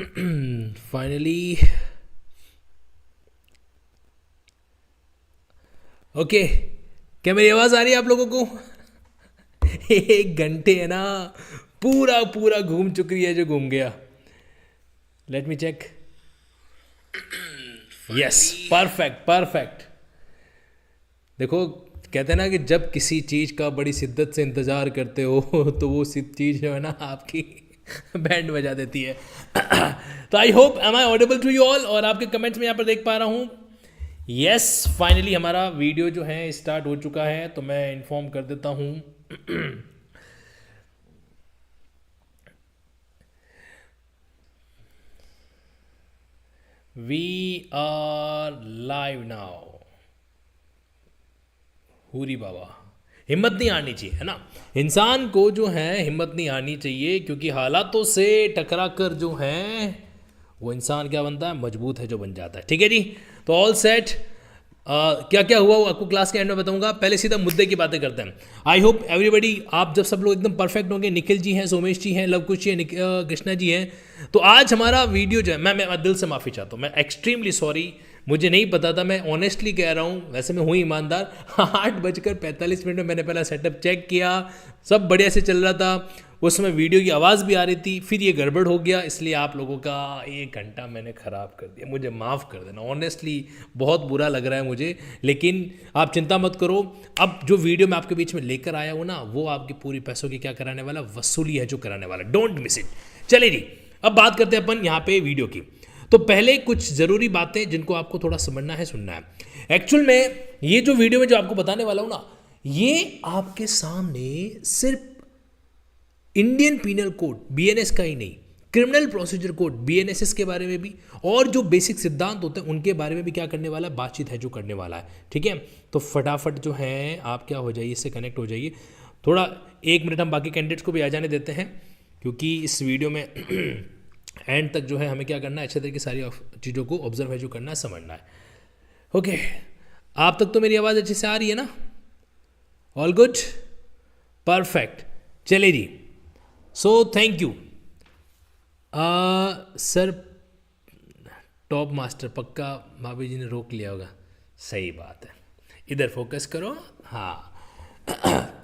Finally okay, क्या मेरी आवाज़ आ रही है आप लोगों को? 1 घंटे है ना, पूरा पूरा घूम चुकी है जो घूम गया। Let me check. Yes, perfect perfect. देखो, कहते हैं ना कि जब किसी चीज़ का बड़ी शिद्दत से इंतज़ार करते हो तो वो चीज़ जो है ना आपकी बैंड बजा देती है। तो I hope am I audible to you all, और आपके कमेंट्स में यहाँ पर देख पा रहा हूँ। यस, फाइनली हमारा वीडियो जो है स्टार्ट हो चुका है, तो मैं इन्फॉर्म कर देता हूँ। We are live now. हुरी बाबा, हिम्मत नहीं आनी चाहिए, है ना। इंसान को जो है हिम्मत नहीं आनी चाहिए, क्योंकि हालातों से टकरा कर जो है वो इंसान क्या बनता है, मजबूत है जो बन जाता है। ठीक है जी, तो ऑल सेट। क्या क्या हुआ वो आपको क्लास के एंड में बताऊंगा, पहले सीधा मुद्दे की बातें करते हैं। आई होप एवरीबडी, आप जब सब लोग एकदम परफेक्ट होंगे, निखिल जी हैं, सोमेश जी हैं, लवकुश जी हैं, कृष्णा जी हैं, तो आज हमारा वीडियो जो है, मैं दिल से माफ़ी चाहता हूँ, मैं एक्सट्रीमली सॉरी, मुझे नहीं पता था, मैं ऑनेस्टली कह रहा हूँ, वैसे मैं हूँ ईमानदार। 8:45 में मैंने पहला सेटअप चेक किया, सब बढ़िया से चल रहा था, उस समय वीडियो की आवाज़ भी आ रही थी, फिर ये गड़बड़ हो गया, इसलिए आप लोगों का 1 घंटा मैंने ख़राब कर दिया, मुझे माफ़ कर देना। ऑनेस्टली बहुत बुरा लग रहा है मुझे, लेकिन आप चिंता मत करो, अब जो वीडियो मैं आपके बीच में लेकर आया हूँ ना, वो आपकी पूरी पैसों की क्या कराने वाला, वसूली है जो कराने वाला, डोंट मिस इट। चलिए जी, अब बात करते हैं अपन यहाँ पे वीडियो की। तो पहले कुछ ज़रूरी बातें जिनको आपको थोड़ा समझना है, सुनना है। एक्चुअल में ये जो वीडियो में जो आपको बताने वाला हूँ ना, ये आपके सामने सिर्फ इंडियन पीनल कोड बीएनएस का ही नहीं, क्रिमिनल प्रोसीजर कोड बीएनएसएस के बारे में भी, और जो बेसिक सिद्धांत होते हैं उनके बारे में भी क्या करने वाला है, बातचीत है जो करने वाला है। ठीक है, तो फटाफट जो है आप क्या हो जाइए, इससे कनेक्ट हो जाइए। थोड़ा 1 मिनट हम बाकी कैंडिडेट्स को भी आ जाने देते हैं, क्योंकि इस वीडियो में एंड तक जो है हमें क्या करना है, अच्छे तरीके सारी चीज़ों को ऑब्जर्व है जो करना है, समझना है। ओके, आप तक तो मेरी आवाज़ अच्छे से आ रही है ना? All good, perfect. चलिए जी, so thank you sir. Top master पक्का भाभी जी ने रोक लिया होगा, सही बात है, इधर फोकस करो। हाँ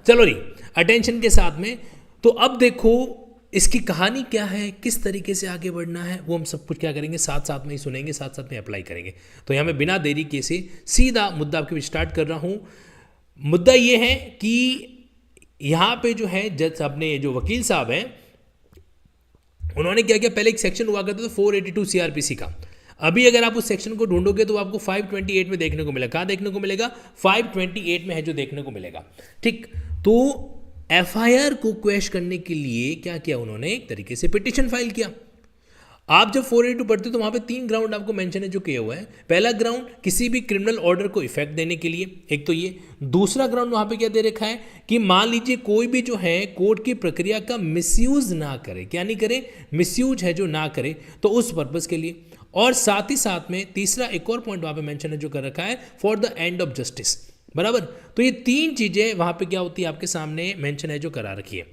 चलो जी, अटेंशन के साथ में। तो अब देखो इसकी कहानी क्या है, किस तरीके से आगे बढ़ना है, वो हम सब कुछ क्या करेंगे, साथ साथ में ही सुनेंगे, साथ साथ में अप्लाई करेंगे। तो यहाँ मैं बिना देरी के से सीधा मुद्दा आपके बीच स्टार्ट कर रहा हूँ। मुद्दा ये है कि यहाँ पे जो है जज साहब ने, जो वकील साहब हैं, उन्होंने क्या किया, पहले एक सेक्शन हुआ करता था 482 सीआरपीसी का। अभी अगर आप उस सेक्शन को ढूंढोगे तो आपको 528 में देखने को मिलेगा। कहाँ देखने को मिलेगा? 528 में है जो देखने को मिलेगा। ठीक, तो एफआईआर को क्वेश करने के लिए क्या किया उन्होंने, एक तरीके से पिटीशन फाइल किया। आप जब 482 पढ़ते हो तो वहां पे 3 ग्राउंड आपको मेंशन है जो किया हुआ है। पहला ग्राउंड किसी भी क्रिमिनल ऑर्डर को इफेक्ट देने के लिए, एक तो ये। दूसरा ग्राउंड वहां पे क्या दे रखा है कि मान लीजिए कोई भी जो है कोर्ट की प्रक्रिया का मिसयूज ना करे, क्या नहीं करे, मिसयूज है जो ना करे, तो उस पर्पज के लिए। और साथ ही साथ में तीसरा एक और पॉइंट वहां पे मेंशन है जो कर रखा है, for the end of justice, बराबर। तो ये 3 चीजें वहां पे क्या होती है, आपके सामने मेंशन है जो करा रखी है।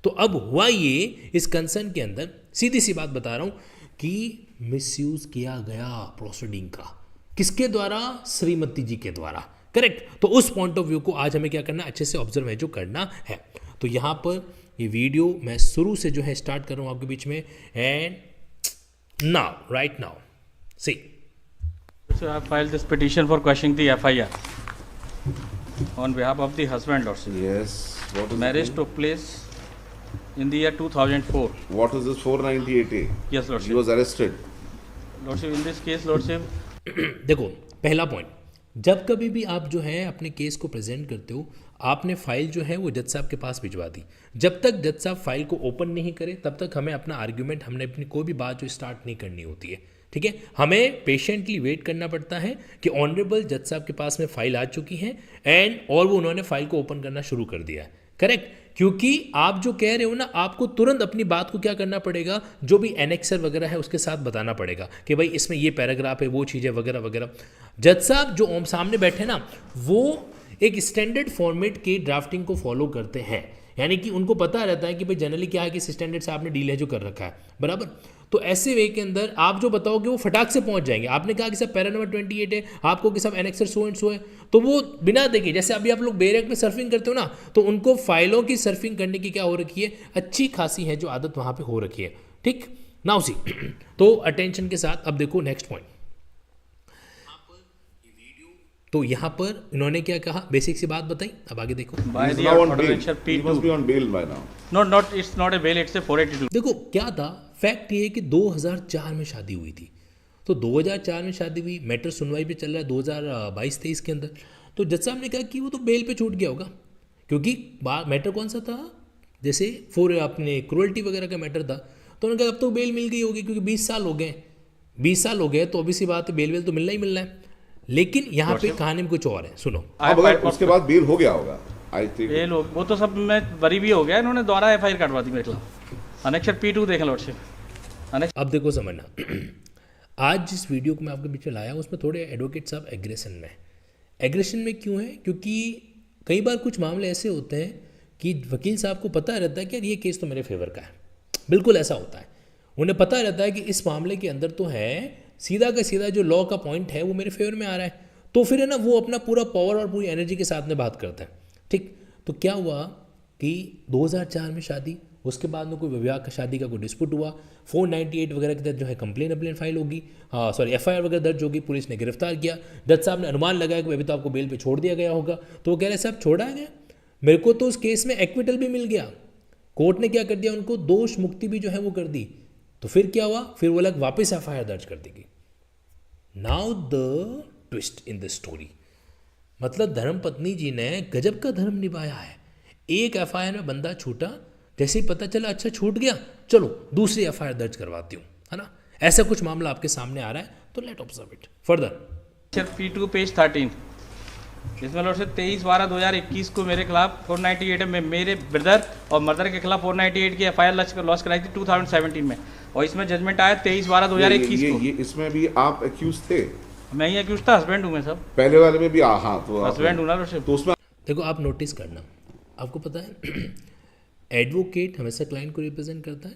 तो अब हुआ ये, इस कंसर्न के अंदर सीधी सी बात बता रहा हूं कि मिसयूज किया गया प्रोसीडिंग का, किसके द्वारा, श्रीमती जी के द्वारा, करेक्ट। तो उस पॉइंट ऑफ व्यू को आज हमें क्या करना है, अच्छे से ऑब्जर्व है जो करना है। तो यहां पर ये वीडियो मैं शुरू से जो है स्टार्ट कर रहा हूं आपके बीच में, and now, right now, see. So I have filed this petition for quashing the FIR on behalf of the husband lordship. Yes. What is Marriage it? took place in the year 2004. What is this 498A? Yes, He lordship. was arrested. Lordship, in this case, lordship, देखो, पहला point, जब कभी भी आप जो है अपने case को प्रेजेंट करते हो, आपने फाइल जो है वो जज साहब के पास भिजवा दी। जब तक जज साहब फाइल को ओपन नहीं करे तब तक हमें अपना आर्ग्यूमेंट, हमने अपनी कोई भी बात जो स्टार्ट नहीं करनी होती है। ठीक है, हमें पेशेंटली वेट करना पड़ता है कि ऑनरेबल जज साहब के पास में फाइल आ चुकी है एंड और वो उन्होंने फाइल को ओपन करना शुरू कर दिया है, करेक्ट। क्योंकि आप जो कह रहे हो ना, आपको तुरंत अपनी बात को क्या करना पड़ेगा, जो भी एनेक्सर वगैरह है उसके साथ बताना पड़ेगा कि भाई इसमें ये पैराग्राफ है, वो चीज़ है, वगैरह वगैरह। जज साहब जो सामने बैठे ना, वो एक स्टैंडर्ड फॉर्मेट की ड्राफ्टिंग को फॉलो करते हैं, यानी कि उनको पता रहता है कि भाई जनरली क्या है कि स्टैंडर्ड से आपने डील है जो कर रखा है, बराबर। तो ऐसे वे के अंदर आप जो बताओगे वो फटाक से पहुंच जाएंगे। आपने कहा कि सब पैरा नंबर 28 है, आपको कि सब एनेक्सर सो एंड सो है, तो वो बिना देखे, जैसे अभी आप लोग बेरेक में सर्फिंग करते हो ना, तो उनको फाइलों की सर्फिंग करने की क्या हो रखी है, अच्छी खासी है जो आदत वहाँ पे हो रखी है। ठीक, नाउ सी तो अटेंशन के साथ अब देखो नेक्स्ट पॉइंट। तो यहाँ पर इन्होंने क्या कहा, बेसिक सी बात बताई, अब आगे देखो। By He's the now on order bail. lecture He must P2. be on bail by now. No, not it's not a bail. It's a 482. देखो क्या था, फैक्ट ये है कि 2004 में शादी हुई थी, तो 2004 में शादी हुई, मैटर सुनवाई पे चल रहा है 2022-23 के अंदर। तो जज साहब ने कहा कि वो तो बेल पे छूट गया होगा, क्योंकि मैटर कौन सा था, जैसे अपने क्रुअल्टी वगैरह का मैटर था, तो उन्होंने कहा अब तो बेल मिल गई होगी, क्योंकि 20 साल हो गए, 20 साल हो गए, तो ऑब्वियसली बात है बेल तो मिलना ही मिलना है। लेकिन यहाँ पे कहानी में कुछ और है, सुनो। अब अगर उसके बाद बेल हो गया होगा, आई थिंक बेल हो, वो तो सब में बरी भी हो गया, इन्होंने दोबारा एफआईआर कटवा दी मेरे खिलाफ। अनेक्चर P2 देख लो अच्छे। अब देखो समझना, आज जिस वीडियो को मैं आपके बीच में लाया हूँ उसमें थोड़े एडवोकेट साहब एग्रेशन में, एग्रेशन में क्यों है, क्योंकि कई बार कुछ मामले ऐसे होते हैं कि वकील साहब को पता रहता है कि यार ये केस तो मेरे फेवर का है, बिल्कुल ऐसा होता है, उन्हें पता रहता है कि इस मामले के अंदर तो है सीधा का सीधा जो लॉ का पॉइंट है वो मेरे फेवर में आ रहा है, तो फिर है ना वो अपना पूरा पावर और पूरी एनर्जी के साथ में बात करते हैं। ठीक, तो क्या हुआ कि 2004 में शादी, उसके बाद में कोई विवाह का शादी का कोई डिस्प्यूट हुआ, 498 वगैरह के तहत जो है कंप्लेन फाइल होगी, सॉरी एफआईआर वगैरह दर्ज होगी, पुलिस ने गिरफ्तार किया, जज साहब ने अनुमान लगाया कि अभी तो आपको बेल पे छोड़ दिया गया होगा, तो वो कह रहे साहब छोड़ा गया, मेरे को तो उस केस में एक्विटल भी मिल गया, कोर्ट ने क्या कर दिया, उनको दोष मुक्ति भी जो है वो कर दी। तो फिर क्या हुआ, फिर वो लोग वापस एफआईआर दर्ज कर देगी। Now the twist in the story, मतलब धर्मपत्नी जी ने गजब का धर्म निभाया है। एक एफआईआर में बंदा छूटा, जैसे ही पता चला अच्छा छूट गया, चलो दूसरी एफआईआर दर्ज करवाती हूँ, है ना, ऐसा कुछ मामला आपके सामने आ रहा है, तो let observe it further. P2 page 13, इसमें लॉर्ड से 23/12/2021 को मेरे खिलाफ 498 में मेरे ब्रदर और मदर के खिलाफ 498 की एफआईआर लॉन्च कराई थी 2017 में, और इसमें जजमेंट आया 23/12/2021 को। ये इसमें भी आप एक्यूज थे, मैं ही एक्यूज था, हस्बैंड हूँ मैं सब, पहले वाले में भी हाँ, तो हस्बैंड हूँ ना लॉर्डशिप। तो उसमें देखो आप नोटिस करना, आपको पता है एडवोकेट हमेशा क्लाइंट को रिप्रेजेंट करता है,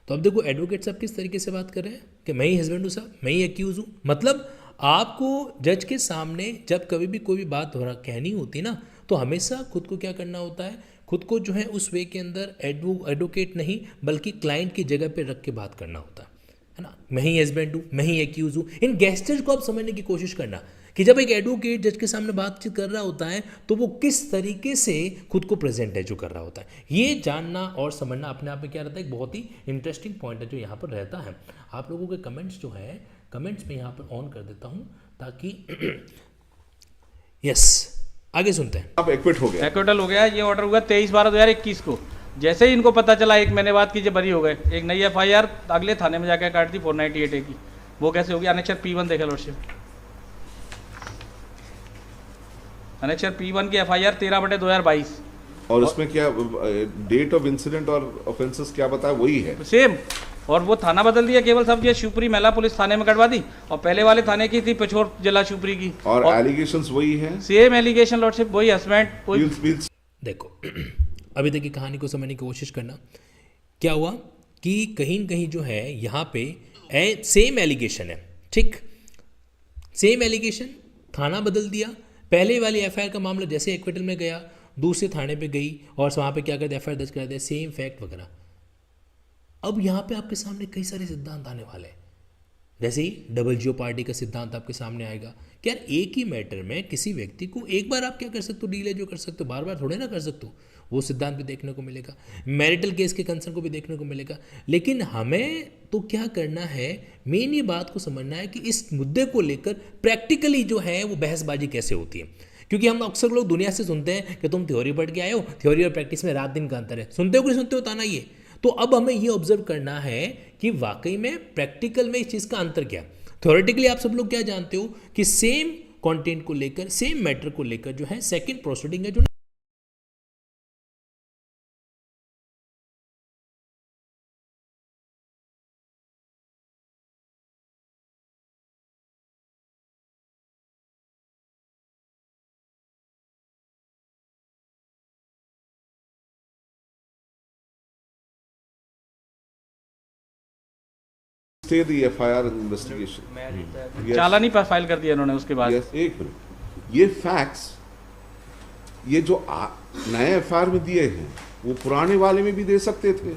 तो अब देखो एडवोकेट साहब किस तरीके से बात कर रहे हैं कि मैं ही हस्बैंड हूँ साहब, मैं ही एक्यूज हूँ, मतलब आपको जज के सामने जब कभी भी कोई भी बात कहनी होती ना, तो हमेशा खुद को क्या करना होता है, खुद को जो है उस वे के अंदर एडवोकेट नहीं बल्कि क्लाइंट की जगह पे रख के बात करना होता है ना, मैं ही हस्बैंड हूँ, मैं ही एक्यूज हूँ। इन गेस्टर्स को आप समझने की कोशिश करना कि जब एक एडवोकेट जज के सामने बातचीत कर रहा होता है तो वो किस तरीके से खुद को प्रेजेंट है जो कर रहा होता है, ये जानना और समझना अपने आप में क्या रहता है, एक बहुत ही इंटरेस्टिंग पॉइंट है जो यहाँ पर रहता है। आप लोगों के कमेंट्स जो है, कमेंट्स में यहाँ पर ऑन कर देता हूँ ताकि यस आगे सुनते हैं। आप एक्विट हो गए, एक्विटल हो गया। ये ऑर्डर हुआ 23/12/2021 को। जैसे ही इनको पता चला 1 महीने बाद कि ये बरी हो गए, एक नई एफआईआर अगले थाने में जाकर काट दी 498 की। वो कैसे होगी, अनेक्चर P1 देखा लॉर्डशिप, अनेक्चर P1 की एफआईआर 13/2022 और उसमें क्या डेट ऑफ इंसिडेंट और ऑफेंसेस क्या बताया वही है सेम, और वो थाना बदल दिया केवल सब, ये शिवपुरी महिला पुलिस थाने में कटवा दी, और पहले वाले थाने की थी पिछोर जिला शिवपुरी की, और एलिगेशंस वही हैं, सेम एलिगेशन लॉर्डशिप, वही हस्बैंड वही। देखो अभी तक की कहानी को समझने की कोशिश करना, क्या हुआ कि कहीं न कहीं जो है यहाँ पे सेम एलिगेशन है, ठीक, सेम एलिगेशन, थाना बदल दिया, पहले वाली एफआईआर का मामला जैसे एक्विटल में गया दूसरे थाने पे गई और वहाँ पे क्या करते एफआईआर दर्ज कर दिया, सेम फैक्ट वगैरह। अब यहाँ पे आपके सामने कई सारे सिद्धांत आने वाले हैं, जैसे ही डबल जियो पार्टी का सिद्धांत आपके सामने आएगा कि यार एक ही मैटर में किसी व्यक्ति को एक बार आप क्या कर सकते हो, डीले जो कर सकते हो, बार बार थोड़े ना कर सकते हो, वो सिद्धांत भी देखने को मिलेगा, मैरिटल केस के कंसर्न को भी देखने को मिलेगा। लेकिन हमें तो क्या करना है, मेन ये बात को समझना है कि इस मुद्दे को लेकर प्रैक्टिकली जो है वो बहसबाजी कैसे होती है, क्योंकि हम अक्सर लोग दुनिया से सुनते हैं कि तुम थ्योरी पढ़ के आए हो, थ्योरी और प्रैक्टिस में रात दिन का अंतर है, सुनते हो कि नहीं सुनते हो, ताना ये। तो अब हमें ये ऑब्जर्व करना है कि वाकई में प्रैक्टिकल में इस चीज़ का अंतर क्या। थ्योरेटिकली आप सब लोग क्या जानते हो कि सेम कंटेंट को लेकर, सेम मैटर को लेकर जो है सेकंड प्रोसीडिंग है जो stay the FIR investigation. Challan he file कर दिया इन्होंने उसके बाद। Yes, एक मिनट, ये फैक्ट्स ये जो नए FIR में दिए हैं वो पुराने वाले में भी दे सकते थे,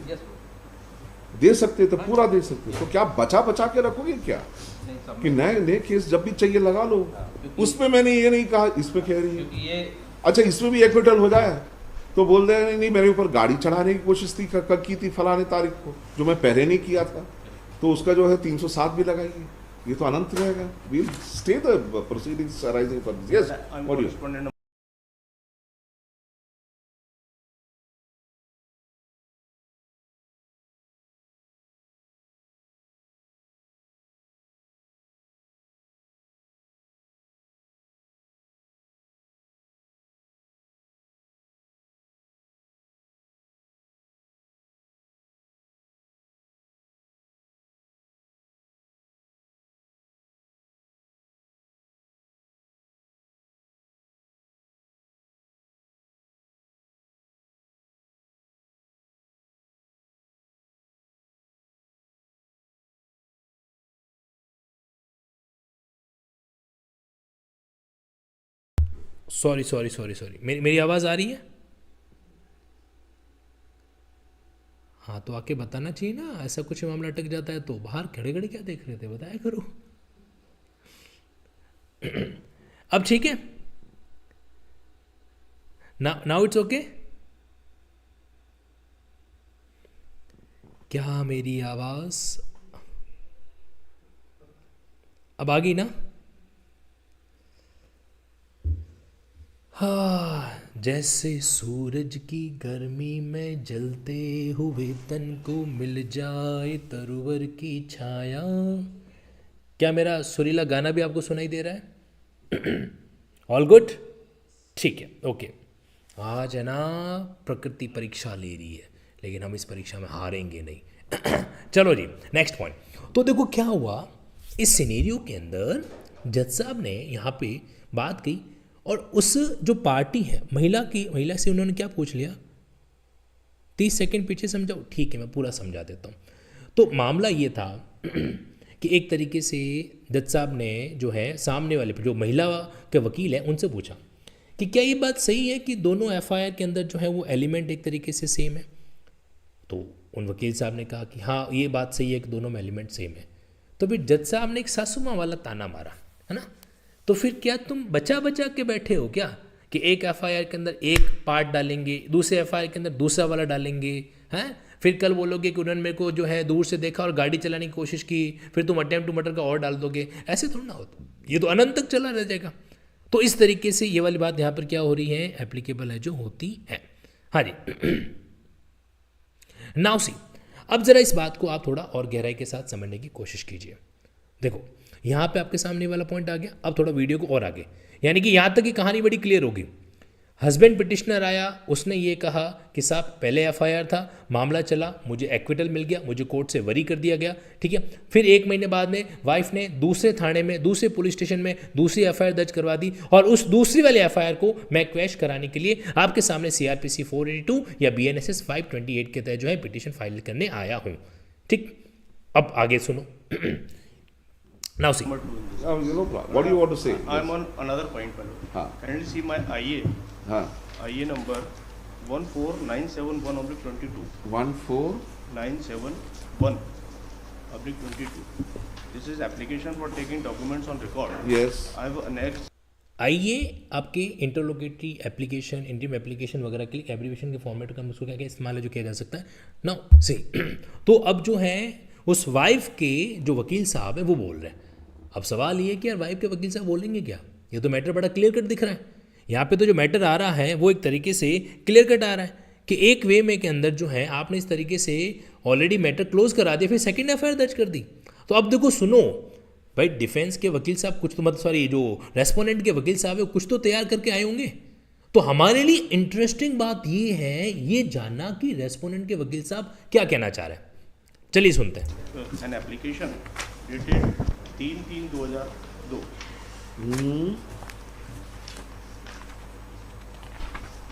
दे सकते थे, पूरा दे सकते। तो क्या बचा बचा के रखोगे क्या कि नए नए केस जब भी चाहिए लगा लो? उसमें मैंने ये नहीं कहा, इसमें कह रही है अच्छा इसमें भी एक्विटल हो जाए तो बोल दे नहीं मेरे ऊपर गाड़ी चढ़ाने की कोशिश थी की थी फलाने तारीख को, जो मैं पहले नहीं किया था, तो उसका जो है 307 भी लगाइए। ये तो अनंत रहेगा। We'll stay the proceedings arising from this. Yes, what do you? Sorry sorry sorry sorry, मेरी आवाज़ आ रही है? हाँ तो आके बताना चाहिए ना, ऐसा कुछ मामला अटक जाता है तो बाहर खड़े खड़े क्या देख रहे थे, बताया करो। अब ठीक है, नाउ इट्स ओके। क्या मेरी आवाज़ अब आ गई ना? हाँ, जैसे सूरज की गर्मी में जलते हुए तन को मिल जाए तरुवर की छाया। क्या मेरा सुरीला गाना भी आपको सुनाई दे रहा है? ऑल गुड, ठीक है, ओके। आज है ना प्रकृति परीक्षा ले रही है, लेकिन हम इस परीक्षा में हारेंगे नहीं। चलो जी, नेक्स्ट पॉइंट। तो देखो क्या हुआ इस सिनेरियो के अंदर, जज साहब ने यहाँ पे बात की और उस जो पार्टी है महिला से उन्होंने क्या पूछ लिया, 30 सेकंड पीछे समझाओ, ठीक है मैं पूरा समझा देता हूँ। तो मामला ये था कि एक तरीके से जज साहब ने जो है सामने वाले जो महिला के वकील हैं उनसे पूछा कि क्या ये बात सही है कि दोनों FIR के अंदर जो है वो एलिमेंट एक तरीके से सेम है। तो उन वकील साहब ने कहा कि हाँ ये बात सही है कि दोनों में एलिमेंट सेम है। तो फिर जज साहब ने एक सासू माँ वाला ताना मारा, है ना। तो फिर क्या तुम बचा बचा के बैठे हो क्या कि एक FIR के अंदर एक पार्ट डालेंगे, दूसरे FIR के अंदर दूसरा वाला डालेंगे, हैं? फिर कल बोलोगे कि उन्होंने मेरे को जो है दूर से देखा और गाड़ी चलाने की कोशिश की, फिर तुम अटेम्प्ट टू मर्डर का और डाल दोगे। ऐसे थोड़ा ना होता, ये तो अनंत तक चला रह जाएगा। तो इस तरीके से ये वाली बात यहाँ पर क्या हो रही है, एप्लीकेबल है, जो होती है। हाँ जी। नाउ सी, अब जरा इस बात को आप थोड़ा और गहराई के साथ समझने की कोशिश कीजिए। देखो यहाँ पे आपके सामने वाला पॉइंट आ गया। अब थोड़ा वीडियो को और आगे, यानी कि यहाँ तक की कहानी बड़ी क्लियर होगी। हस्बैंड पिटिशनर आया, उसने ये कहा कि साहब पहले FIR था, मामला चला, मुझे एक्विटल मिल गया, मुझे कोर्ट से वरी कर दिया गया, ठीक है। फिर 1 महीने बाद में वाइफ ने दूसरे थाने में, दूसरे पुलिस स्टेशन में दूसरी FIR दर्ज करवा दी और उस दूसरी वाले FIR को मैं क्वैश कराने के लिए आपके सामने CRPC 482 या BNSS 528 के तहत जो है पिटिशन फाइल करने आया हूँ, ठीक। अब आगे सुनो। Now see. You know, what do you want to say? I'm on another point, हाँ. Kindly see my IA. हाँ. IA number 14971/22. 14971/22. This is application for taking documents on record. Yes. I have annexed. आइए आपके interlocutory application, interim application वगैरह के लिए abbreviation के format का उसको क्या क्या इस्तेमाल है जो किया जा सकता है। नाउ सी, तो अब जो है उस वाइफ के जो वकील साहब है वो बोल रहे हैं। अब सवाल ये कि यार वाइफ के वकील साहब बोलेंगे क्या, ये तो मैटर बड़ा क्लियर कट दिख रहा है। यहाँ पे तो जो मैटर आ रहा है वो एक तरीके से क्लियर कट आ रहा है कि एक वे में के अंदर जो है आपने इस तरीके से ऑलरेडी मैटर क्लोज करा दिया, फिर सेकंड FIR दर्ज कर दी। तो अब देखो सुनो भाई, डिफेंस के वकील साहब कुछ तो, मतलब सॉरी जो रेस्पोंडेंट के वकील साहब है कुछ तो तैयार करके आए होंगे। तो हमारे लिए इंटरेस्टिंग बात ये है ये जानना कि रेस्पोंडेंट के वकील साहब क्या कहना चाह रहे हैं। चलिए सुनते हैं। An application dated 3/3/2002.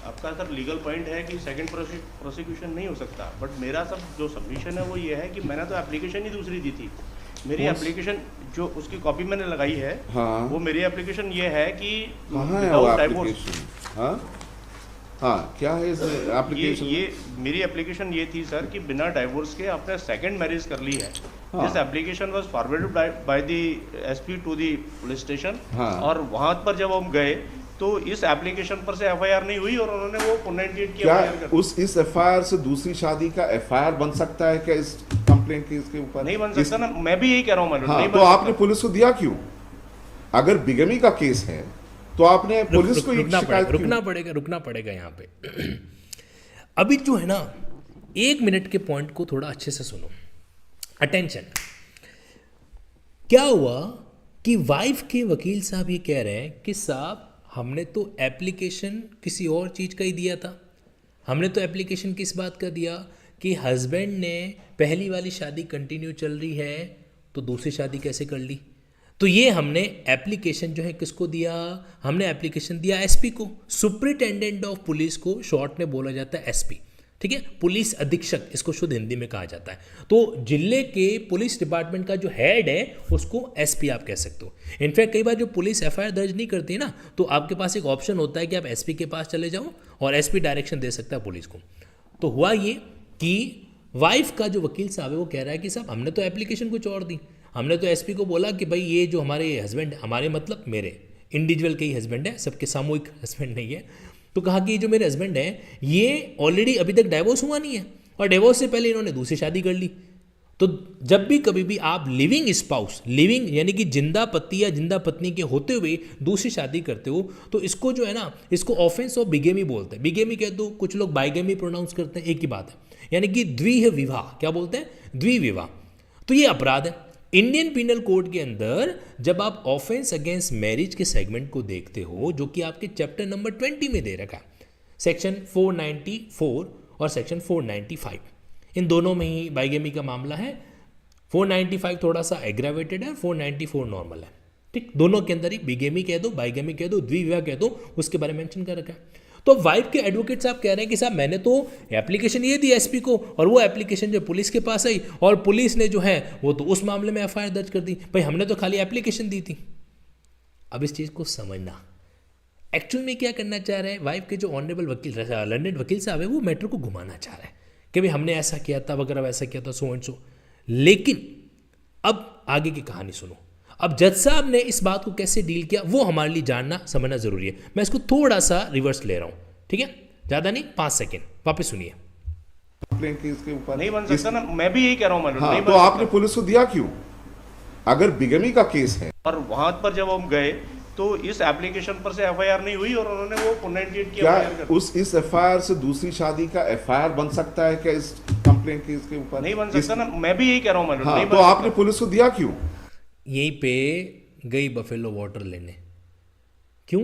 आपका सर लीगल पॉइंट है कि सेकंड प्रोसिक्यूशन नहीं हो सकता, बट मेरा सब जो सबमिशन है वो ये है कि मैंने तो एप्लीकेशन ही दूसरी दी थी। मेरी एप्लीकेशन जो उसकी कॉपी मैंने लगाई है, हाँ। वो मेरी एप्लीकेशन ये है कि कहाँ है वो without divorce- एप्लीकेशन? हाँ हाँ, क्या है इस एप्लीकेशन? ये मेरी एप्लीकेशन ये थी सर कि बिना डाइवोर्स के आपने सेकंड मैरिज कर ली है। हाँ। This application was forwarded by the SP to the police station, हाँ। और वहां पर जब हम गए तो इस एप्लीकेशन पर से एफआईआर नहीं हुई और उन्होंने वो 498 की क्या एफआईआर कर दी। इस एफआईआर से दूसरी शादी का एफआईआर बन सकता है क्या इस कंप्लेंट केस के ऊपर? नहीं बन सकता ना, मैं भी यही कह रहा हूँ मैडम, हाँ, नहीं तो बन आपने सकता। पुलिस को दिया क्यों? अगर बिगमी का केस है तो आपने पुलिस को शिकायत क्यों? रुकना पड़ेगा यहाँ पे। अभी जो है ना, 1 मिनट के पॉइंट को थोड़ा अच्छे से सुनो, अटेंशन। क्या हुआ कि वाइफ के वकील साहब ये कह रहे हैं कि साहब हमने तो एप्लीकेशन किसी और चीज़ का ही दिया था। हमने तो एप्लीकेशन किस बात का दिया कि हस्बैंड ने पहली वाली शादी कंटिन्यू चल रही है तो दूसरी शादी कैसे कर ली। तो ये हमने एप्लीकेशन जो है किसको दिया? हमने एप्लीकेशन दिया एसपी को, सुपरिटेंडेंट ऑफ पुलिस को शॉर्ट में बोला जाता है एसपी, ठीक है, पुलिस अधीक्षक इसको शुद्ध हिंदी में कहा जाता है। तो जिले के पुलिस डिपार्टमेंट का जो हेड है उसको एसपी आप कह सकते हो। इनफैक्ट कई बार जो पुलिस एफआईआर दर्ज नहीं करती है ना, तो आपके पास एक ऑप्शन होता है कि आप एसपी के पास चले जाओ और एसपी डायरेक्शन दे सकता है पुलिस को। तो हुआ ये कि वाइफ का जो वकील साहब है वो कह रहा है कि साहब हमने तो एप्लीकेशन कुछ और दी, हमने तो एसपी को बोला कि भाई ये जो हमारे हस्बैंड, हमारे मतलब मेरे इंडिविजुअल के ही हस्बैंड है, सबके सामूहिक हस्बैंड नहीं है, तो कहा कि ये जो मेरे हस्बैंड हैं ये ऑलरेडी अभी तक डाइवोर्स हुआ नहीं है और डाइवोर्स से पहले इन्होंने दूसरी शादी कर ली। तो जब भी कभी भी आप लिविंग स्पाउस, लिविंग यानी कि जिंदा पति या जिंदा पत्नी के होते हुए दूसरी शादी करते हो तो इसको जो है ना, इसको ऑफेंस ऑफ बिगेमी बोलते हैं। बिगेमी कह दो, कुछ लोग बाइगेमी प्रोनाउंस करते हैं, एक ही बात है, यानी कि द्विह विवाह, क्या बोलते हैं? द्विविवाह। तो ये अपराध है। इंडियन पीनल कोड के अंदर जब आप ऑफेंस अगेंस्ट मैरिज के सेगमेंट को देखते हो, जो कि आपके चैप्टर नंबर 20 में दे रखा है, सेक्शन 494 और सेक्शन 495, इन दोनों में ही बाइगेमी का मामला है। 495 थोड़ा सा एग्रावेटेड है, 494 नॉर्मल है, ठीक। दोनों के अंदर ही बिगेमी कह दो, बाइगेमी कह दो, द्विविवाह कह दो, उसके बारे में मेंशन कर रखा है। तो वाइफ के एडवोकेट साहब कह रहे हैं कि साहब मैंने तो एप्लीकेशन ये दी एसपी को और वो एप्लीकेशन जो पुलिस के पास आई और पुलिस ने जो है वो तो उस मामले में एफआईआर दर्ज कर दी। भाई हमने तो खाली एप्लीकेशन दी थी। अब इस चीज़ को समझना, एक्चुअल में क्या करना चाह रहे हैं वाइफ के जो ऑनरेबल वकील, लर्नेड वकील साहब है, वो मैटर को घुमाना चाह रहे हैं कि भाई हमने ऐसा किया था वगैरह, वैसा किया था, सो एंड सो। लेकिन अब आगे की कहानी सुनो। अब जज साहब ने इस बात को कैसे डील किया वो हमारे लिए जानना समझना जरूरी है। मैं इसको थोड़ा सा रिवर्स ले रहा हूं, ठीक है, ज्यादा नहीं, 5 सेकेंड वापस सुनिए। कंप्लेंट केस के ऊपर नहीं बन सकता ना, मैं भी यही कह रहा हूँ मैडम, हाँ, नहीं तो बन आपने पुलिस को दिया क्यों? अगर बिगमी का केस है सकता। और वहां पर जब हम गए तो इस एप्लीकेशन पर से एफआईआर नहीं हुई और उन्होंने वो 498 की क्या एफआईआर कर दी। इस एफआईआर से दूसरी शादी का एफआईआर बन सकता है क्या इस कंप्लेंट केस के ऊपर? नहीं बन सकता ना, मैं भी यही कह रहा हूँ मैडम, हाँ, नहीं तो बन आपने सकता। पुलिस को दिया क्यों? यहीं पे गई बफेलो वाटर लेने। क्यों?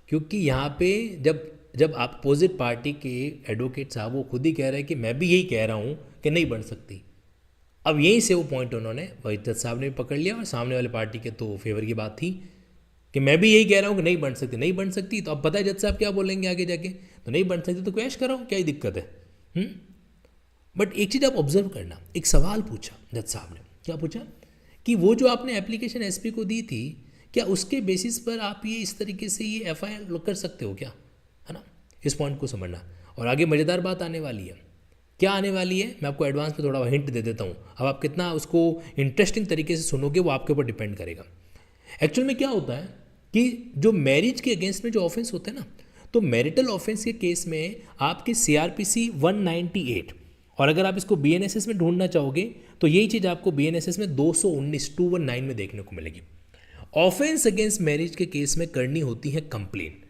क्योंकि यहाँ पे जब आप अपोजिट पार्टी के एडवोकेट साहब वो खुद ही कह रहे हैं कि मैं भी यही कह रहा हूँ कि नहीं बन सकती। अब यहीं से वो पॉइंट उन्होंने वही जज साहब ने भी पकड़ लिया और सामने वाले पार्टी के तो फेवर की बात थी कि मैं भी यही कह रहा हूँ कि नहीं बन सकती, नहीं बन सकती। तो अब पता है जज साहब क्या बोलेंगे आगे जाके, तो नहीं बन सकती तो क्वेश करो, क्या ही दिक्कत है। बट एक चीज़ आप ऑब्जर्व करना, एक सवाल पूछा जज साहब ने, क्या पूछा कि वो जो आपने एप्लीकेशन एसपी को दी थी, क्या उसके बेसिस पर आप ये इस तरीके से ये एफआईआर कर सकते हो क्या, है ना। इस पॉइंट को समझना। और आगे मज़ेदार बात आने वाली है। क्या आने वाली है मैं आपको एडवांस में थोड़ा हिंट दे देता हूँ। अब आप कितना उसको इंटरेस्टिंग तरीके से सुनोगे वो आपके ऊपर डिपेंड करेगा। एक्चुअल में क्या होता है कि जो मैरिज के अगेंस्ट में जो ऑफेंस होते हैं ना, तो मैरिटल ऑफेंस के केस में आपके सीआरपीसी 198 और अगर आप इसको बीएनएसएस में ढूंढना चाहोगे तो यही चीज़ आपको बीएनएसएस में 219 में देखने को मिलेगी। ऑफेंस अगेंस्ट मैरिज के केस में करनी होती है कंप्लेन।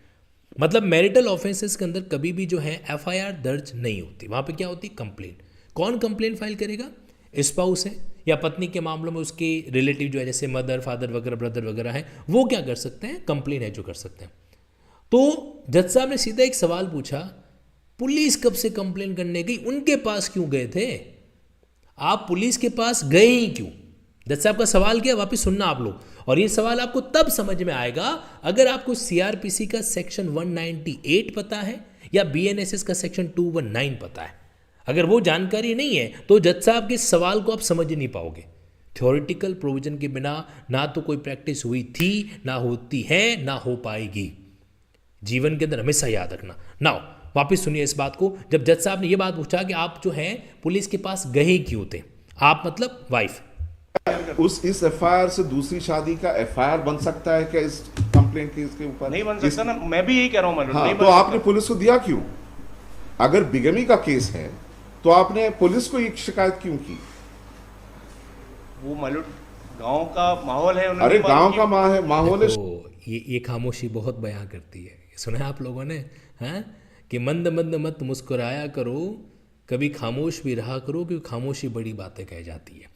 मतलब मैरिटल ऑफेंसेस के अंदर कभी भी जो है एफआईआर दर्ज नहीं होती, वहाँ पे क्या होती है कंप्लेन। कौन कंप्लेन फाइल करेगा? स्पाउस है या पत्नी के मामलों में उसके रिलेटिव जो है जैसे मदर, फादर वगैरह, ब्रदर वगैरह है, वो क्या कर सकते हैं? कंप्लेन है जो कर सकते हैं। तो जज साहब ने सीधा एक सवाल पूछा, पुलिस कब से कंप्लेन करने गई, उनके पास क्यों गए थे? आप पुलिस के पास गए ही क्यों? जज साहब का सवाल क्या, वापस सुनना आप लोग। और ये सवाल आपको तब समझ में आएगा अगर आपको सीआरपीसी का सेक्शन 198 पता है या बीएनएसएस का सेक्शन 219 पता है। अगर वो जानकारी नहीं है तो जज साहब के सवाल को आप समझ नहीं पाओगे। थ्योरेटिकल प्रोविजन के बिना ना तो कोई प्रैक्टिस हुई थी, ना होती है, ना हो पाएगी। जीवन के अंदर हमेशा याद रखना। नाउ वापस सुनिए इस बात को। जब जज साहब ने ये बात पूछा कि आप जो हैं पुलिस के पास गए क्यों थे, आप मतलब वाइफ, इस एफआईआर से दूसरी शादी का एफआईआर बन सकता है क्या इस कंप्लेंट केस के ऊपर? नहीं बन सकता ना, मैं भी यही कह रहा हूँ मालूम। हाँ, नहीं तो बन आपने सकता। पुलिस को दिया क्यों? अगर बिगमी का केस है तो आपने पुलिस को एक शिकायत क्यों की? वो मालूम गांव का माहौल है, उन्होंने अरे मालूम गांव कि- का माहौल है। तो ये खामोशी बहुत बयां करती है। सुना है आप लोगों ने, हैं कि मंद मंद मत मुस्कुराया करो, कभी खामोश भी रहा करो, क्योंकि खामोशी बड़ी बातें कह जाती है।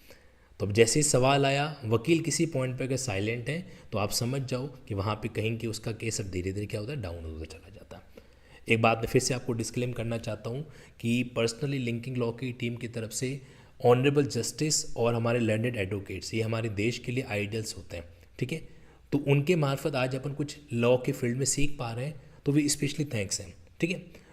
तो अब जैसे ही सवाल आया, वकील किसी पॉइंट पे अगर साइलेंट है तो आप समझ जाओ कि वहाँ पे कहीं कि उसका केस अब धीरे धीरे क्या होता है, डाउन होता चला जाता है। एक बात मैं फिर से आपको डिस्क्लेम करना चाहता हूँ कि पर्सनली लिंकिंग लॉ की टीम की तरफ से ऑनरेबल जस्टिस और हमारे लर्नेड एडवोकेट्स, ये हमारे देश के लिए आइडियल्स होते हैं, ठीक है। तो उनके मार्फत आज अपन कुछ लॉ के फील्ड में सीख पा रहे हैं, तो वी स्पेशली थैंक्स हैं, ठीक है।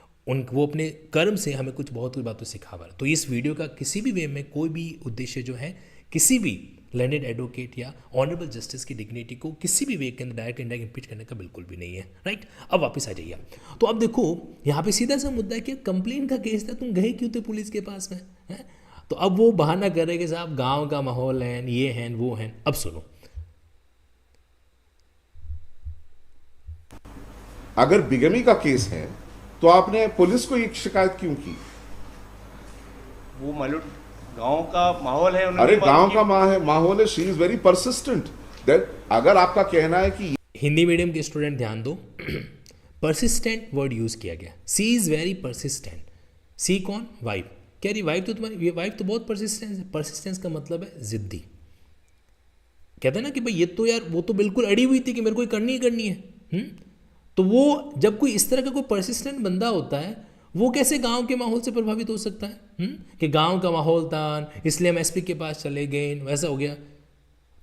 वो अपने कर्म से हमें कुछ बहुत कुछ बातें सिखा पा रहे। तो इस वीडियो का किसी भी वे में कोई भी उद्देश्य जो है किसी भी लर्नेड एडवोकेट या ऑनरेबल जस्टिस की डिग्निटी को किसी भी वे के अंदर डायरेक्ट इंडायरेक्ट इम्पीच करने का बिल्कुल भी नहीं है, राइट। अब वापस आ जाइए। तो अब देखो यहाँ पे सीधा सा मुद्दा है कि कंप्लेंट का केस था, तुम गए क्यों थे पुलिस के पास में, है? तो अब वो बहाना कर रहे कि साहब गांव का माहौल है, ये है वो है। अब सुनो, अगर बिगमी का केस है तो आपने पुलिस को एक शिकायत क्यों की? वो मालूम गांव का माहौल है, उन्होंने अरे मालूम गांव कि- का माहौल है। She is very persistent that अगर आपका कहना है कि हिंदी मीडियम के स्टूडेंट ध्यान दो, परसिस्टेंट वर्ड यूज किया गया। सी इज वेरी परसिस्टेंट। सी कौन? वाइफ। कह रही वाइफ तो तुम्हारी, ये वाइफ तो बहुत परसिस्टेंस है। परसिस्टेंस का मतलब है जिद्दी। कहते हैं ना कि भाई ये तो यार वो तो बिल्कुल अड़ी हुई थी कि मेरे को ये करनी ही करनी है। तो वो जब कोई इस तरह का कोई परसिस्टेंट बंदा होता है, वो कैसे गांव के माहौल से प्रभावित हो सकता है? कि गांव का माहौल था इसलिए हम एसपी के पास चले गए, वैसा हो गया।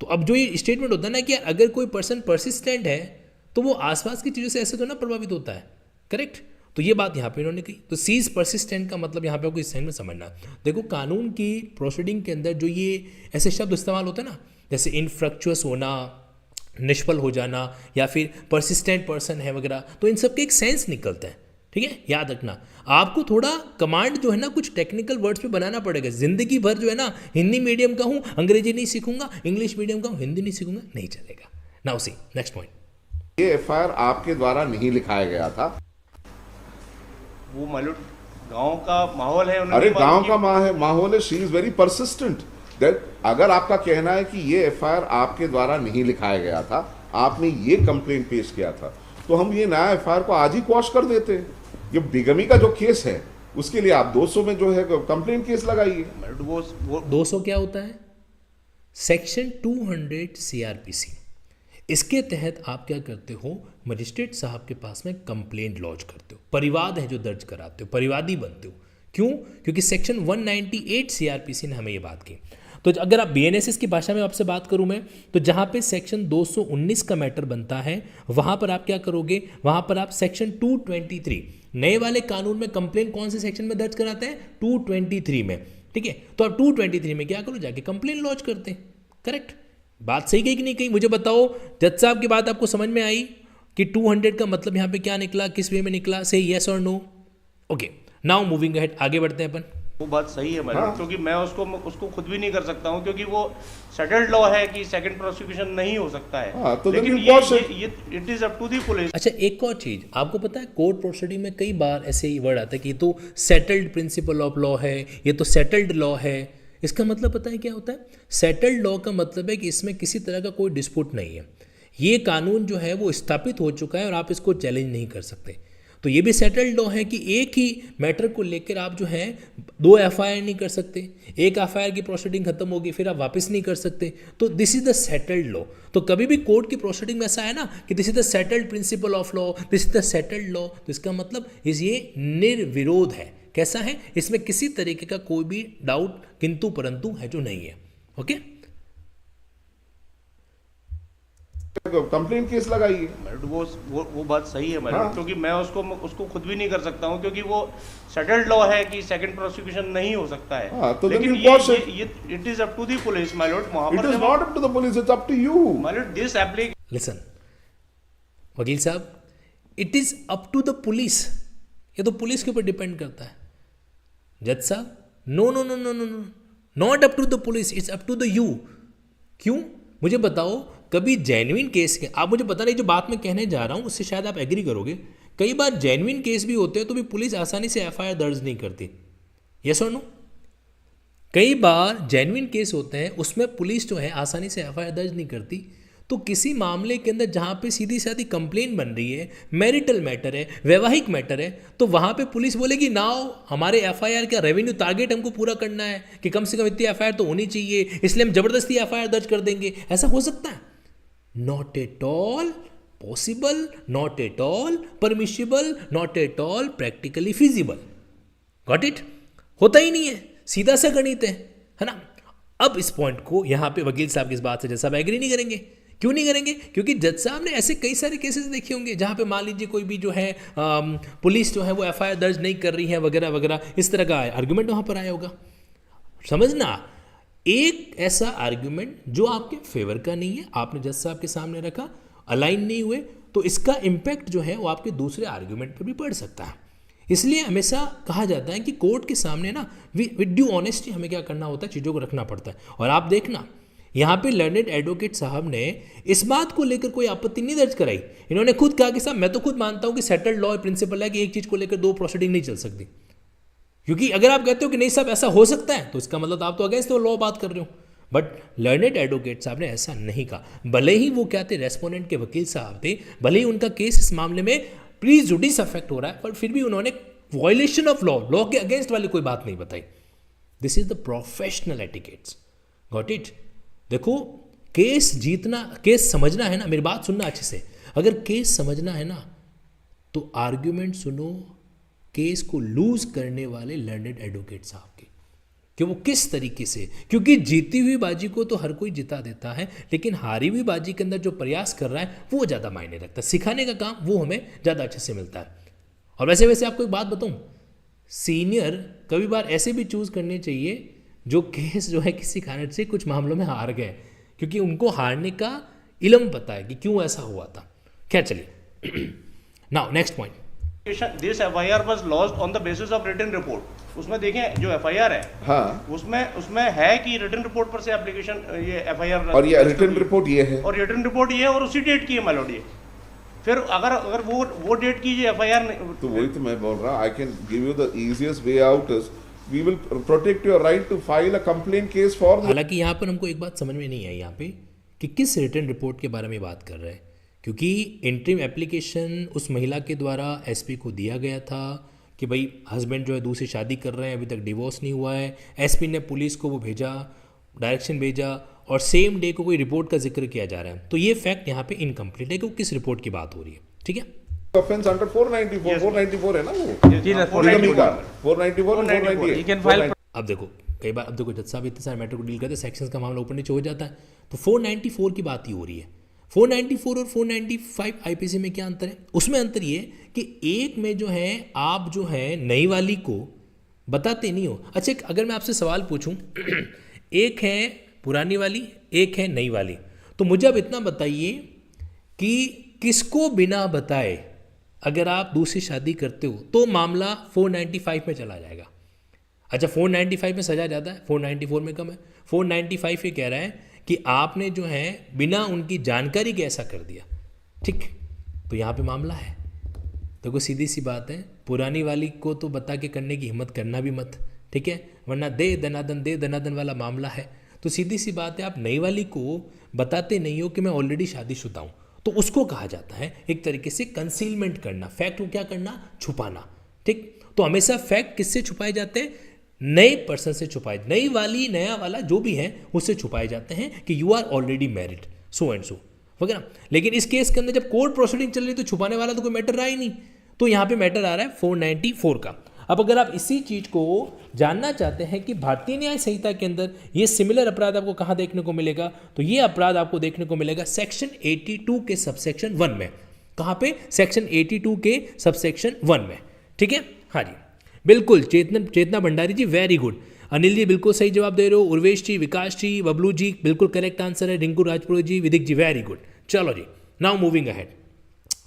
तो अब जो ये स्टेटमेंट होता है ना कि यार अगर कोई पर्सन परसिस्टेंट है तो वो आसपास की चीज़ों से ऐसे तो ना प्रभावित होता है, करेक्ट। तो ये बात यहाँ पे इन्होंने कही। तो सीज परसिस्टेंट का मतलब यहाँ पे आपको इस सेंस में समझना। देखो कानून की प्रोसीडिंग के अंदर जो ये ऐसे शब्द इस्तेमाल होते हैं ना, जैसे इनफ्रक्चुअस होना, निष्फल हो जाना, या फिर परसिस्टेंट पर्सन है वगैरह, तो इन सब के एक सेंस निकलता है, ठीक है। याद रखना, आपको थोड़ा कमांड जो है ना कुछ टेक्निकल वर्ड्स पे बनाना पड़ेगा। जिंदगी भर जो है ना हिंदी मीडियम का हूँ, अंग्रेजी नहीं सीखूंगा, इंग्लिश मीडियम का हूँ, हिंदी नहीं सीखूंगा, नहीं चलेगा। Now see next point. ये एफआईआर आपके द्वारा नहीं लिखाया गया था। वो मालूम गांव का माहौल है, उन्होंने अरे मालूम गांव कि- का माहौल है। She is very persistent that अगर आपका कहना है कि ये एफआईआर आपके द्वारा नहीं लिखाया गया था, आपने ये कंप्लेंट पेश किया था, तो हम ये नया एफआईआर को आज ही क्वॉश कर देते हैं। ये बिगमी का जो केस है उसके लिए आप 200 में जो है कंप्लेंट केस लगाइए। मालूम वो 200 क्या होता है? Section 200 CrPC. इसके तहत आप क्या करते हो, मजिस्ट्रेट साहब के पास में कंप्लेंट लॉन्च करते हो, परिवाद है जो दर्ज कराते हो, परिवादी बनते हो। क्यों? क्योंकि सेक्शन 198 सीआरपीसी ने हमें ये बात की। तो अगर आप बीएनएसएस की भाषा में आपसे बात करूं मैं, तो जहां पे सेक्शन 219 का मैटर बनता है, वहां पर आप क्या करोगे, वहां पर आप सेक्शन 223, नए वाले कानून में कंप्लेंट कौन से सेक्शन में दर्ज कराते हैं? 223 में, ठीक है। तो आप 223 में क्या करो, जाके कंप्लेंट लॉन्च करते हैं, करेक्ट। बात सही गई कि नहीं कही? मुझे बताओ, जज साहब की बात आपको समझ में आई कि 200 का मतलब यहाँ पे क्या निकला, किस वे में निकला? से यस और no? Okay, now moving ahead, आगे बढ़ते हैं अपन। वो बात सही है मालूम, हाँ। क्योंकि मैं उसको खुद भी नहीं कर सकता हूँ, क्योंकि वो सेटल्ड लॉ है कि सेकंड प्रोसिक्यूशन नहीं हो सकता है। हाँ, तो लेकिन then quash it. ये it is up to the police. अच्छा, एक और चीज़ आपको पता है, कोर्ट प्रोसीडिंग में कई बार ऐसे ही वर्ड आता है कि ये तो सेटल्ड प्रिंसिपल ऑफ लॉ है, ये तो सेटल्ड लॉ है। इसका मतलब पता है क्या होता है? सेटल्ड लॉ का मतलब है कि इसमें किसी तरह का कोई डिस्प्यूट नहीं है, ये कानून जो है वो स्थापित हो चुका है और आप इसको चैलेंज नहीं कर सकते। तो ये भी सेटल्ड लॉ है कि एक ही मैटर को लेकर आप जो है 2 एफआईआर नहीं कर सकते, एक एफआईआर की प्रोसीडिंग खत्म होगी फिर आप वापस नहीं कर सकते। तो this is the settled law. तो कभी भी कोर्ट की प्रोसीडिंग में ऐसा है ना कि this is the settled principle of law, this is the settled law, तो इसका मतलब ये निर्विरोध है। कैसा है? इसमें किसी तरीके का कोई भी डाउट किंतु परंतु है जो नहीं है। ओके, कंप्लेंट केस लगाइए। वो बात सही है मैडम, हाँ। क्योंकि मैं उसको खुद भी नहीं कर सकता हूँ, क्योंकि वो सेटल्ड लॉ है कि सेकंड प्रोसिक्यूशन नहीं हो सकता है। हाँ, तो लेकिन then you quash it. ये it is up to the police my lord. वहां इट पर इज जब not up to the police, it's up to you. My lord this application listen वकील साहब, it is up to the police, ये तो police के ऊपर depend करता है। जज साहब, no no no no no no, not up to the police, it's up to the you. क्यों? मुझे बताओ, कभी जेन्युइन केस के, आप मुझे पता नहीं जो बात मैं कहने जा रहा हूं उससे शायद आप एग्री करोगे, कई बार जेन्युइन केस भी होते हैं तो भी पुलिस आसानी से एफआईआर दर्ज नहीं करती। यस और नो? कई बार जेन्युइन केस होते हैं उसमें पुलिस जो है आसानी से एफआईआर दर्ज नहीं करती। तो किसी मामले के अंदर जहाँ पे सीधी सादी कंप्लेंट बन रही है, मैरिटल मैटर है, वैवाहिक मैटर है, तो वहाँ पे पुलिस बोलेगी नाउ हमारे एफआईआर का रेवेन्यू टारगेट हमको पूरा करना है कि कम से कम इतनी एफआईआर तो होनी चाहिए, इसलिए हम जबरदस्ती एफआईआर दर्ज कर देंगे। ऐसा हो सकता है? Not at all possible, not at all permissible, not at all practically feasible. Got it? होता ही नहीं है, सीधा सा गणित है ना। अब इस पॉइंट को यहाँ पे वकील साहब की इस बात से जज साहब एग्री नहीं करेंगे। क्यों नहीं करेंगे? क्योंकि जज साहब ने ऐसे कई सारे केसेस देखे होंगे जहाँ पे मान लीजिए कोई भी जो है पुलिस जो है वो एफआईआर दर्ज नहीं कर रही है वगैरह वगैरह, इस तरह का आर्गुमेंट वहाँ पर आया होगा। समझना, एक ऐसा आर्गुमेंट जो आपके फेवर का नहीं है, आपने जज साहब के सामने रखा, अलाइन नहीं हुए, तो इसका इम्पैक्ट जो है वो आपके दूसरे आर्गुमेंट पर भी पड़ सकता है। इसलिए हमेशा कहा जाता है कि कोर्ट के सामने ना विद ड्यू ऑनेस्टी हमें क्या करना होता है, चीज़ों को रखना पड़ता है। और आप देखना, यहाँ पे लर्नेड एडवोकेट साहब ने इस बात को लेकर कोई आपत्ति नहीं दर्ज कराई। इन्होंने खुद कहा कि साहब मैं तो खुद मानता हूँ कि सेटल्ड लॉ प्रिंसिपल है कि एक चीज़ को लेकर दो प्रोसीडिंग नहीं चल सकती। क्योंकि अगर आप कहते हो कि नहीं साहब ऐसा हो सकता है, तो इसका मतलब आप तो अगेंस्ट वो लॉ बात कर रहे हो। बट लर्नेड एडवोकेट साहब ने ऐसा नहीं कहा। भले ही वो क्या थे, रेस्पोंडेंट के वकील साहब थे, भले ही उनका केस इस मामले में प्रीजुडिस अफेक्ट हो रहा है, पर फिर भी उन्होंने वायलेशन ऑफ लॉ के अगेंस्ट वाली कोई बात नहीं बताई। This is the professional etiquettes. Got it? देखो, केस जीतना, केस समझना है ना, मेरी बात सुनना अच्छे से, अगर केस समझना है ना तो आर्ग्यूमेंट सुनो केस को लूज करने वाले लर्नेड एडवोकेट साहब के, कि वो किस तरीके से, क्योंकि जीती हुई बाजी को तो हर कोई जिता देता है, लेकिन हारी हुई बाजी के अंदर जो प्रयास कर रहा है वो ज़्यादा मायने रखता है। सिखाने का काम वो हमें ज़्यादा अच्छे से मिलता है। और वैसे आपको एक बात बताऊं, सीनियर कभी बार ऐसे भी चूज करने चाहिए जो केस जो है किसी कारण से कुछ मामलों में हार गए, क्योंकि उनको हारने का इल्म पता है कि क्यों ऐसा हुआ था। खैर चलिए, now next point. This FIR was lodged on the basis of written report. उसमें देखें जो एफआईआर है, हाँ, उसमें है कि रिटन रिपोर्ट पर से एप्लीकेशन ये एफआईआर, और ये रिटन रिपोर्ट ये है, और रिटन रिपोर्ट ये है, और उसी डेट की है माय लॉर्ड। ये फिर अगर वो डेट की ये एफआईआर, तो वही तो मैं बोल रहा, I can give you the easiest way out is we will protect your right to file a complaint case for. हालांकि यहाँ पर हमको एक बात समझ में नहीं आई यहाँ पे कि किस रिटन रिपोर्ट के बारे में बात कर रहे हैं, क्योंकि इंटरिम एप्लीकेशन उस महिला के द्वारा एसपी को दिया गया था कि भाई हस्बैंड जो है दूसरी शादी कर रहे हैं, अभी तक डिवोर्स नहीं हुआ है। एसपी ने पुलिस को वो भेजा, डायरेक्शन भेजा, और सेम डे को कोई रिपोर्ट का जिक्र किया जा रहा है। तो ये फैक्ट यहाँ पे इनकम्प्लीट है कि वो किस रिपोर्ट की बात हो रही है। ठीक है, ऑफेंस अंडर 494 494 है ना वो, जी सर, 494 498 You can file- अब देखो कई बार, अब देखो जज साहब इतने सारे मैटर को डील करते हैं, सेक्शंस का मामला ऊपर नीचे हो जाता है, तो 494 की बात ही हो रही है। 494 और 495 आईपीसी में क्या अंतर है? उसमें अंतर ये कि एक में जो है आप जो है नई वाली को बताते नहीं हो। अच्छा, अगर मैं आपसे सवाल पूछूं, एक है पुरानी वाली, एक है नई वाली, तो मुझे अब इतना बताइए कि किसको बिना बताए अगर आप दूसरी शादी करते हो तो मामला 495 में चला जाएगा। अच्छा, 495 में सजा ज़्यादा है, 494 में कम है। 495 ये कह रहा है कि आपने जो है बिना उनकी जानकारी के ऐसा कर दिया। ठीक, तो यहाँ पे मामला है। देखो सीधी सी बात है, पुरानी वाली को तो बता के करने की हिम्मत करना भी मत, ठीक है, वरना दे दनादन वाला मामला है। तो सीधी सी बात है, आप नई वाली को बताते नहीं हो कि मैं ऑलरेडी शादीशुदा हूँ, तो उसको कहा जाता है एक तरीके से कंसीलमेंट करना, फैक्ट को क्या करना, छुपाना। ठीक, तो हमेशा फैक्ट किससे छुपाए जाते हैं? नए पर्सन से छुपाए, नई वाली नया वाला जो भी है उससे छुपाए जाते हैं कि you are already married so and so वगैरह। लेकिन इस केस के अंदर जब कोर्ट प्रोसीडिंग चल रही तो छुपाने वाला तो कोई मैटर रहा ही नहीं, तो यहाँ पे मैटर आ रहा है 494 का। अब अगर आप इसी चीज को जानना चाहते हैं कि भारतीय न्याय संहिता के अंदर ये सिमिलर अपराध आपको कहाँ देखने को मिलेगा, तो ये अपराध आपको देखने को मिलेगा सेक्शन 82 के सबसेक्शन 1 में। कहाँ पे? सेक्शन 82 के सबसेक्शन 1 में। ठीक है, हाँ जी बिल्कुल। चेतना भंडारी जी वेरी गुड। अनिल जी बिल्कुल सही जवाब दे रहे हो। उर्वेश जी, विकास जी, बबलू जी बिल्कुल करेक्ट आंसर है। रिंकू राजपुरोहित जी, विदिक जी वेरी गुड। चलो जी, नाउ मूविंग अहेड,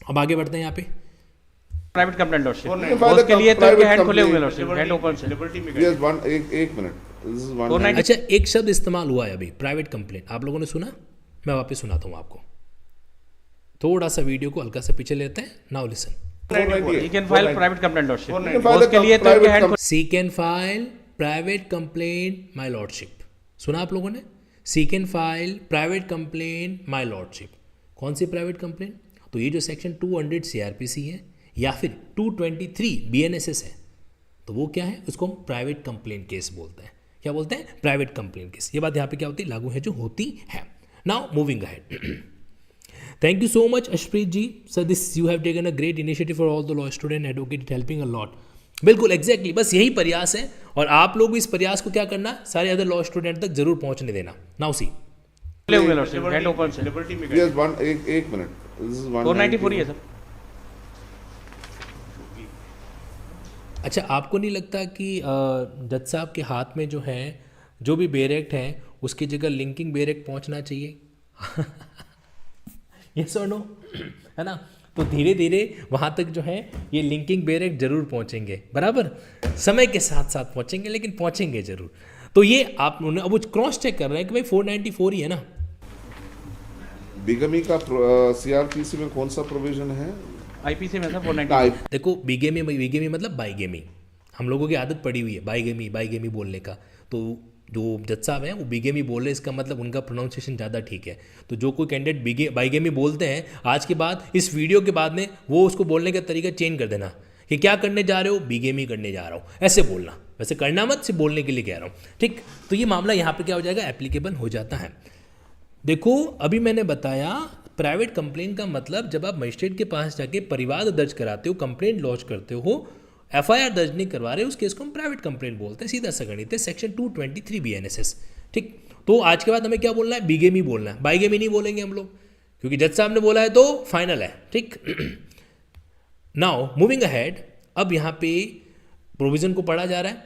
अब आगे बढ़ते हैं यहाँ पे। प्राइवेट कंप्लेंट लॉर्डशिप, file उसके लिए तो private इनके हैंड खुले हुए complaint. लॉर्डशिप, हैंड ओपन से। लिबर्टी में Yes, एक मिनट, This is 190. अच्छा, एक शब्द इस्तेमाल हुआ है अभी, प्राइवेट कंप्लेंट। आप लोगों ने सुना? मैं वापस सुनाता हूँ आपको। थोड़ा सा वीडियो को हल्का सा पीछे लेते हैं। Now listen. 498. He can file private complaint lordship, 498. उसके लिए तो इनके hand she can file private complaint my lordship. सुना आप लोगों ने? She can file private complaint my lordship. कौन सी प्राइवेट कंप्लेंट? तो ये जो सेक्शन 200 सीआरपीसी है या फिर 223 बीएनएसएस है, तो वो क्या है? उसको हम प्राइवेट कंप्लेंट केस बोलते हैं। क्या बोलते हैं? Private complaint case. ये बात यहाँ पे क्या होती है? लागू है, जो होती है। Now moving ahead. Thank you so much, Ashpreet ji. Sir, you have taken a great initiative for all the law student advocate, helping a lot. बिल्कुल एग्जैक्टली, बस यही प्रयास है और आप लोग भी इस प्रयास को क्या करना, सारे अदर लॉ स्टूडेंट तक जरूर पहुंचने देना। नाउ सी, खुले हुए लॉर्डशिप, हैंड ओपन से। लिबर्टी में Yes, एक मिनट, This is 494 ही है सर। अच्छा आपको नहीं लगता कि जज साहब के हाथ में जो है, जो भी बेरेक्ट है उसकी जगह लिंकिंग बेरेक्ट पहुंचना चाहिए? यस और नो, है ना? तो धीरे धीरे वहाँ तक जो है ये लिंकिंग बेरेक्ट जरूर पहुँचेंगे, बराबर समय के साथ साथ पहुँचेंगे, लेकिन पहुँचेंगे जरूर। तो ये आप उन्होंने अब वो क्रॉस चेक कर रहे हैं कि भाई 494 ही है ना। बिगमी का सीआरपीसी में कौन सा प्रोविजन है? आईपीसी में सर 490। टाइप देखो बीगेमी मतलब बाईगेमी, हम लोगों की आदत पड़ी हुई है बाईगेमी बोलने का। तो जो जज साहब हैं वो बीगेमी बोल रहे हैं, इसका मतलब उनका प्रोनाउंसिएशन ज़्यादा ठीक है। तो जो कोई कैंडिडेट बाईगेमी बोलते हैं, आज के बाद इस वीडियो के बाद में वो उसको बोलने का तरीका चेंज कर देना कि क्या करने जा रहे हो, बीगेमी करने जा रहा हूँ, ऐसे बोलना। वैसे करना मत, सिर्फ बोलने के लिए कह रहा हूँ, ठीक? तो ये मामला यहाँ पे क्या हो जाएगा, एप्लीकेबल हो जाता है। देखो अभी मैंने बताया प्राइवेट कंप्लेंट का मतलब जब आप मजिस्ट्रेट के पास जाके परिवाद दर्ज कराते हो, कंप्लेंट लॉन्च करते हो, एफआईआर दर्ज नहीं करवा रहे, उस केस को हम प्राइवेट कंप्लेंट बोलते हैं। सीधा सा गणित है, सेक्शन 223 बीएनएसएस, ठीक? तो आज के बाद हमें क्या बोलना है, बीगेमी बोलना है, बाईगेमी नहीं बोलेंगे हम लोग, क्योंकि जज साहब ने बोला है तो फाइनल है, ठीक? नाउ मूविंग अहेड, अब यहाँ पे प्रोविजन को पढ़ा जा रहा है।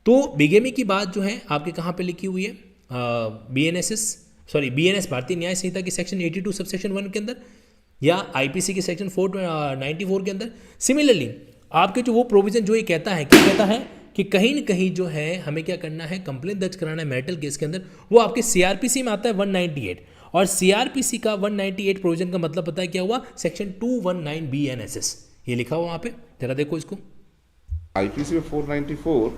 तो बीगेमी की बात जो है आपके कहाँ पे लिखी हुई है, बीएनएस भारतीय न्याय संहिता की सेक्शन 82 सबसेक्शन 1 के अंदर या आईपीसी के सेक्शन 494 के अंदर। सिमिलरली आपके जो वो प्रोविजन जो ये कहता है, क्या कहता है कि कहीं न कहीं जो है हमें क्या करना है, कंप्लेंट दर्ज कराना है मैरिटल केस के अंदर, वो आपके सीआरपीसी में आता है 198। और सीआरपीसी का 198 प्रोविजन का मतलब पता है क्या हुआ, सेक्शन 219 बीएनएसएस, ये लिखा हुआ वहाँ पे, जरा देखो इसको। आईपीसी में 494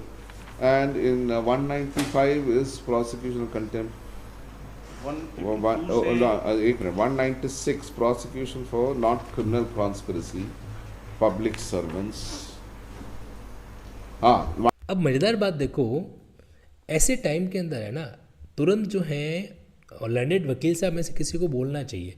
and in 195 is prosecution contempt. एक minute, 196 prosecution for not criminal conspiracy public servants. हाँ, अब मज़ेदार बात देखो, ऐसे टाइम के अंदर है ना, तुरंत जो है लर्नेड वकील साहब में से किसी को बोलना चाहिए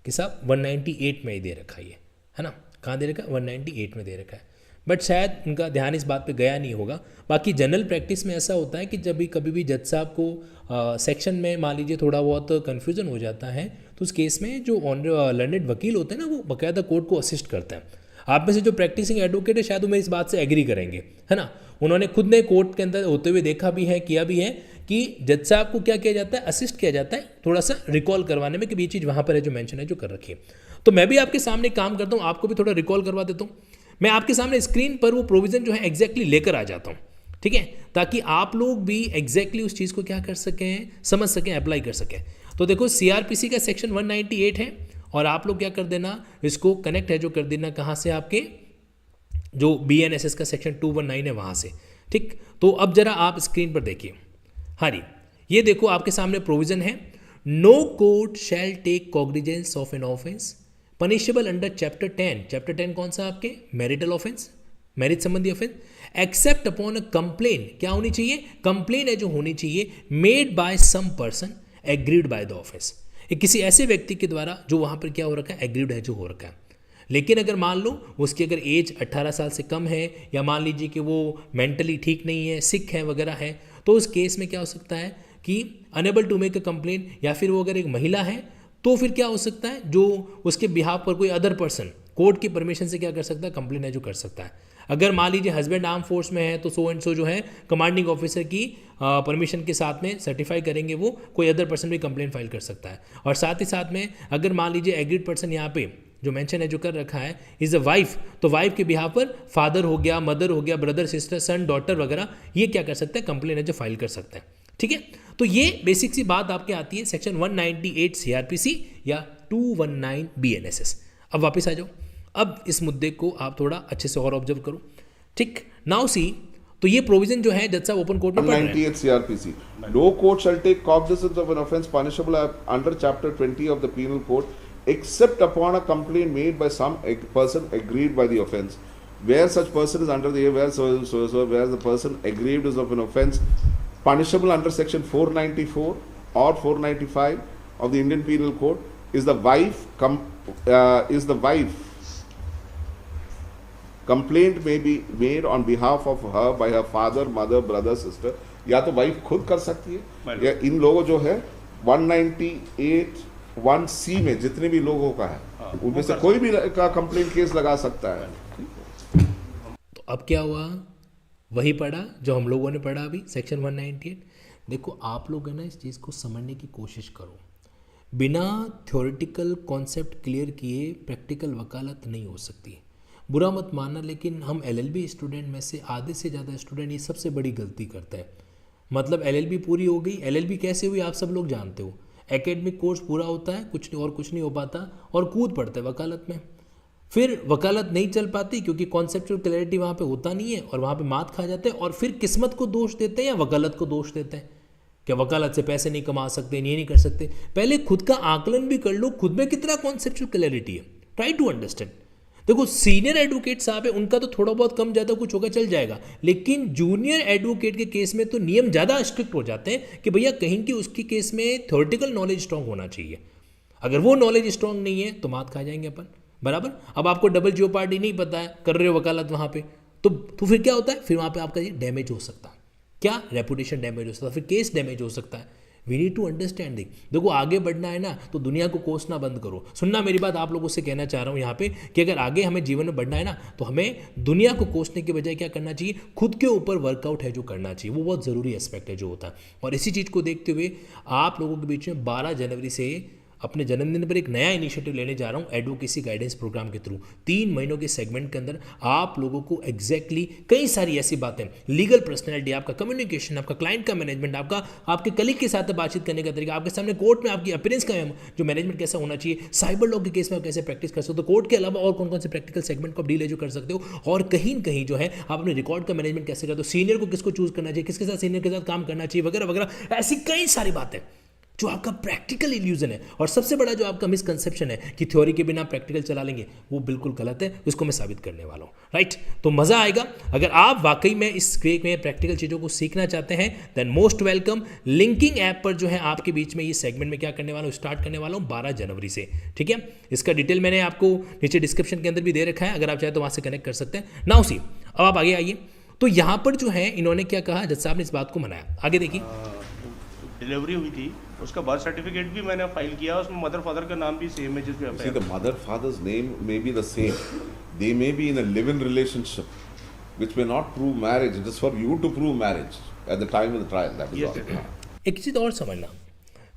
कि साहब 198 में ही दे रखा है ना? कहाँ दे रखा है? 198 में दे रखा है। बट शायद उनका ध्यान इस बात पे गया नहीं होगा। बाकी जनरल प्रैक्टिस में ऐसा होता है कि जब भी कभी भी जज साहब को सेक्शन में मान लीजिए थोड़ा बहुत कन्फ्यूज़न हो जाता है, तो उस केस में जो लर्नेड वकील होते हैं ना, वो बाकायदा कोर्ट को असिस्ट करते हैं। आप में से जो प्रैक्टिसिंग एडवोकेट है शायद वो मेरी इस बात से एग्री करेंगे, है ना? उन्होंने खुद ने कोर्ट के अंदर होते हुए देखा भी है, किया भी है कि जज साहब को क्या किया जाता है, असिस्ट किया जाता है थोड़ा सा रिकॉल करवाने में कि ये चीज़ वहाँ पर है जो मेंशन है, जो कर रखी है। तो मैं भी आपके सामने काम करता हूँ, आपको भी थोड़ा रिकॉल करवा देता हूँ। मैं आपके सामने स्क्रीन पर वो प्रोविज़न जो है एग्जैक्टली लेकर आ जाता हूँ, ठीक है? ताकि आप लोग भी एग्जैक्टली उस चीज़ को क्या कर सकें, समझ सकें, अप्लाई कर सकें। तो देखो सीआरपीसी का सेक्शन 198 है और आप लोग क्या कर देना, इसको कनेक्ट है जो कर देना कहाँ से, आपके जो बीएनएसएस का सेक्शन 219 है वहाँ से, ठीक? तो अब जरा आप स्क्रीन पर देखिए। हाँ जी, ये देखो आपके सामने प्रोविज़न है, no court shall take cognizance of an offence punishable under chapter 10। Chapter 10 कौन सा आपके, मैरिटल ऑफेंस, मैरिज संबंधी offence, except upon a complain, क्या होनी चाहिए, कंप्लेन है जो होनी चाहिए, made by some person agreed by the offence, किसी ऐसे व्यक्ति के द्वारा जो वहाँ पर क्या हो रखा है, एग्रीड है जो हो रखा है। लेकिन अगर मान लो उसकी अगर एज 18 साल से कम है, या मान लीजिए कि वो मेंटली ठीक नहीं है, सिक है वगैरह है, तो उस केस में क्या हो सकता है कि unable to make a complaint, या फिर वो अगर एक महिला है तो फिर क्या हो सकता है, जो उसके बिहाफ पर कोई अदर पर्सन कोर्ट की परमिशन से क्या कर सकता है, कंप्लेंट है जो कर सकता है। अगर मान लीजिए हस्बैंड आर्म फोर्स में है तो सो एंड सो जो है कमांडिंग ऑफिसर की परमिशन के साथ में सर्टिफाई करेंगे, वो कोई अदर पर्सन भी कंप्लेंट फाइल कर सकता है। और साथ ही साथ में अगर मान लीजिए एग्रीड पर्सन यहाँ पे जो मेंशन है जो कर रखा है इज़ अ वाइफ, तो वाइफ के बिहाफ पर फादर हो गया, मदर हो गया, ब्रदर सिस्टर सन डॉटर वगैरह, ये क्या कर सकते हैं, कंप्लेंट है जो फाइल कर सकते हैं। ठीक है, तो ये बेसिक सी बात आपके आती है सेक्शन 198 CRPC या 219 BNSS। अब वापस आ जाओ, अब इस मुद्दे को आप थोड़ा अच्छे से और ऑब्जर्व करो। ठीक, नाउ सी, तो ये प्रोविजन जो है जज साहब ओपन कोर्ट में पढ़ रहे हैं। 198 CRPC. No court shall take cognizance of an offence punishable under Chapter 20 of the Penal Code, except upon a complaint made by some person aggrieved by the offence. Where such person is under the where the person aggrieved is of an offence punishable under Section 494 or 495 of the Indian Penal Code, is the wife complaint may be made on behalf of her by her father, mother, brother, sister. या तो wife खुद कर सकती है, या इन लोगों जो है 198(1)(c) में जितने भी लोगों का है उनमें से कोई भी का कंप्लेंट केस लगा सकता है। तो अब क्या हुआ, वही पढ़ा जो हम लोगों ने पढ़ा अभी सेक्शन 198। देखो आप लोग है ना इस चीज़ को समझने की कोशिश करो, बिना थ्योरेटिकल कॉन्सेप्ट क्लियर किए प्रैक्टिकल वकालत नहीं हो सकती। बुरा मत मानना, लेकिन हम LLB स्टूडेंट में से आधे से ज़्यादा स्टूडेंट ये सबसे बड़ी गलती करता है। मतलब LLB पूरी हो गई, LLB कैसे हुई आप सब लोग जानते हो, एकेडमिक कोर्स पूरा होता है, कुछ नहीं हो पाता और कूद पड़ता है वकालत में। फिर वकालत नहीं चल पाती क्योंकि कॉन्सेप्चुअल क्लैरिटी वहाँ पे होता नहीं है और वहाँ पे मात खा जाते हैं, और फिर किस्मत को दोष देते हैं या वकालत को दोष देते हैं, क्या वकालत से पैसे नहीं कमा सकते, ये नहीं कर सकते। पहले खुद का आकलन भी कर लो, खुद में कितना कॉन्सेप्चुअल क्लैरिटी है, ट्राई टू अंडरस्टैंड। देखो सीनियर एडवोकेट साहब है, उनका तो थोड़ा बहुत कम ज़्यादा कुछ होगा चल जाएगा, लेकिन जूनियर एडवोकेट के केस में तो नियम ज़्यादा स्ट्रिक्ट हो जाते हैं कि भैया कहीं की उसकी केस में थ्योरेटिकल नॉलेज स्ट्रांग होना चाहिए। अगर वो नॉलेज स्ट्रांग नहीं है तो मात खा जाएंगे अपन, बराबर। अब आपको डबल जियोपार्डी नहीं पता है, कर रहे हो वकालत वहाँ पे, तो फिर क्या होता है, फिर वहाँ पे आपका ये डैमेज हो सकता है, क्या रेपुटेशन डैमेज हो सकता है, फिर केस डैमेज हो सकता है। We need to understanding. देखो आगे बढ़ना है ना तो दुनिया को कोसना बंद करो। सुनना मेरी बात, आप लोगों से कहना चाह रहा हूँ यहाँ पे कि अगर आगे हमें जीवन में बढ़ना है ना तो हमें दुनिया को कोसने के बजाय क्या करना चाहिए, खुद के ऊपर वर्कआउट है जो करना चाहिए, वो बहुत ज़रूरी एस्पेक्ट है जो होता है। और इसी चीज़ को देखते हुए आप लोगों के बीच में 12 जनवरी से अपने जन्मदिन पर एक नया इनिशिएटिव लेने जा रहा हूँ एडवोकेसी गाइडेंस प्रोग्राम के थ्रू। 3 महीनों के सेगमेंट के अंदर आप लोगों को एग्जैक्टली कई सारी ऐसी बातें, लीगल पर्सनैलिटी, आपका कम्युनिकेशन, आपका क्लाइंट का मैनेजमेंट, आपके कलीग के साथ बातचीत करने का तरीका, आपके सामने कोर्ट में आपकी अपीयरेंस का जो मैनेजमेंट कैसा होना चाहिए, साइबर लॉ के केस में आप कैसे प्रैक्टिस कर सकते हो, तो कोर्ट के अलावा और कौन कौन से प्रैक्टिकल सेगमेंट को आप डील जो कर सकते हो, और कहीं न कहीं जो है आप अपने रिकॉर्ड का मैनेजमेंट कैसे करते हो, सीनियर को किसको चूज करना चाहिए, किसके साथ सीनियर के साथ काम करना चाहिए वगैरह वगैरह, ऐसी कई सारी बातें जो आपका प्रैक्टिकल इल्यूजन है। और सबसे बड़ा जो आपका मिसकंसेप्शन है कि थ्योरी के बिना प्रैक्टिकल चला लेंगे, वो बिल्कुल गलत है, उसको मैं साबित करने वाला हूँ। राइट, तो मज़ा आएगा। अगर आप वाकई में इस क्रेक में प्रैक्टिकल चीज़ों को सीखना चाहते हैं then most welcome. Linking app पर जो है आपके बीच में ये सेगमेंट में क्या करने वाला हूँ, स्टार्ट करने वाला हूँ 12 जनवरी से। ठीक है, इसका डिटेल मैंने आपको नीचे डिस्क्रिप्शन के अंदर भी दे रखा है, अगर आप चाहे तो वहाँ से कनेक्ट कर सकते हैं। नाउ सी, अब आप आगे आइए। तो यहाँ पर जो है इन्होंने क्या कहा, जज साहब ने इस बात को मनाया। आगे देखिए, डिलीवरी हुई थी, उसका बर्थ सर्टिफिकेट भी मैंने फाइल किया, उसमें मदर फादर का नाम भी सेम है जिस पे See, the mother father's name may be the same. They may be in a live-in relationship, which may not prove marriage. It is for you to prove marriage at the time of the trial. That is all. एक चीज़ और समझना,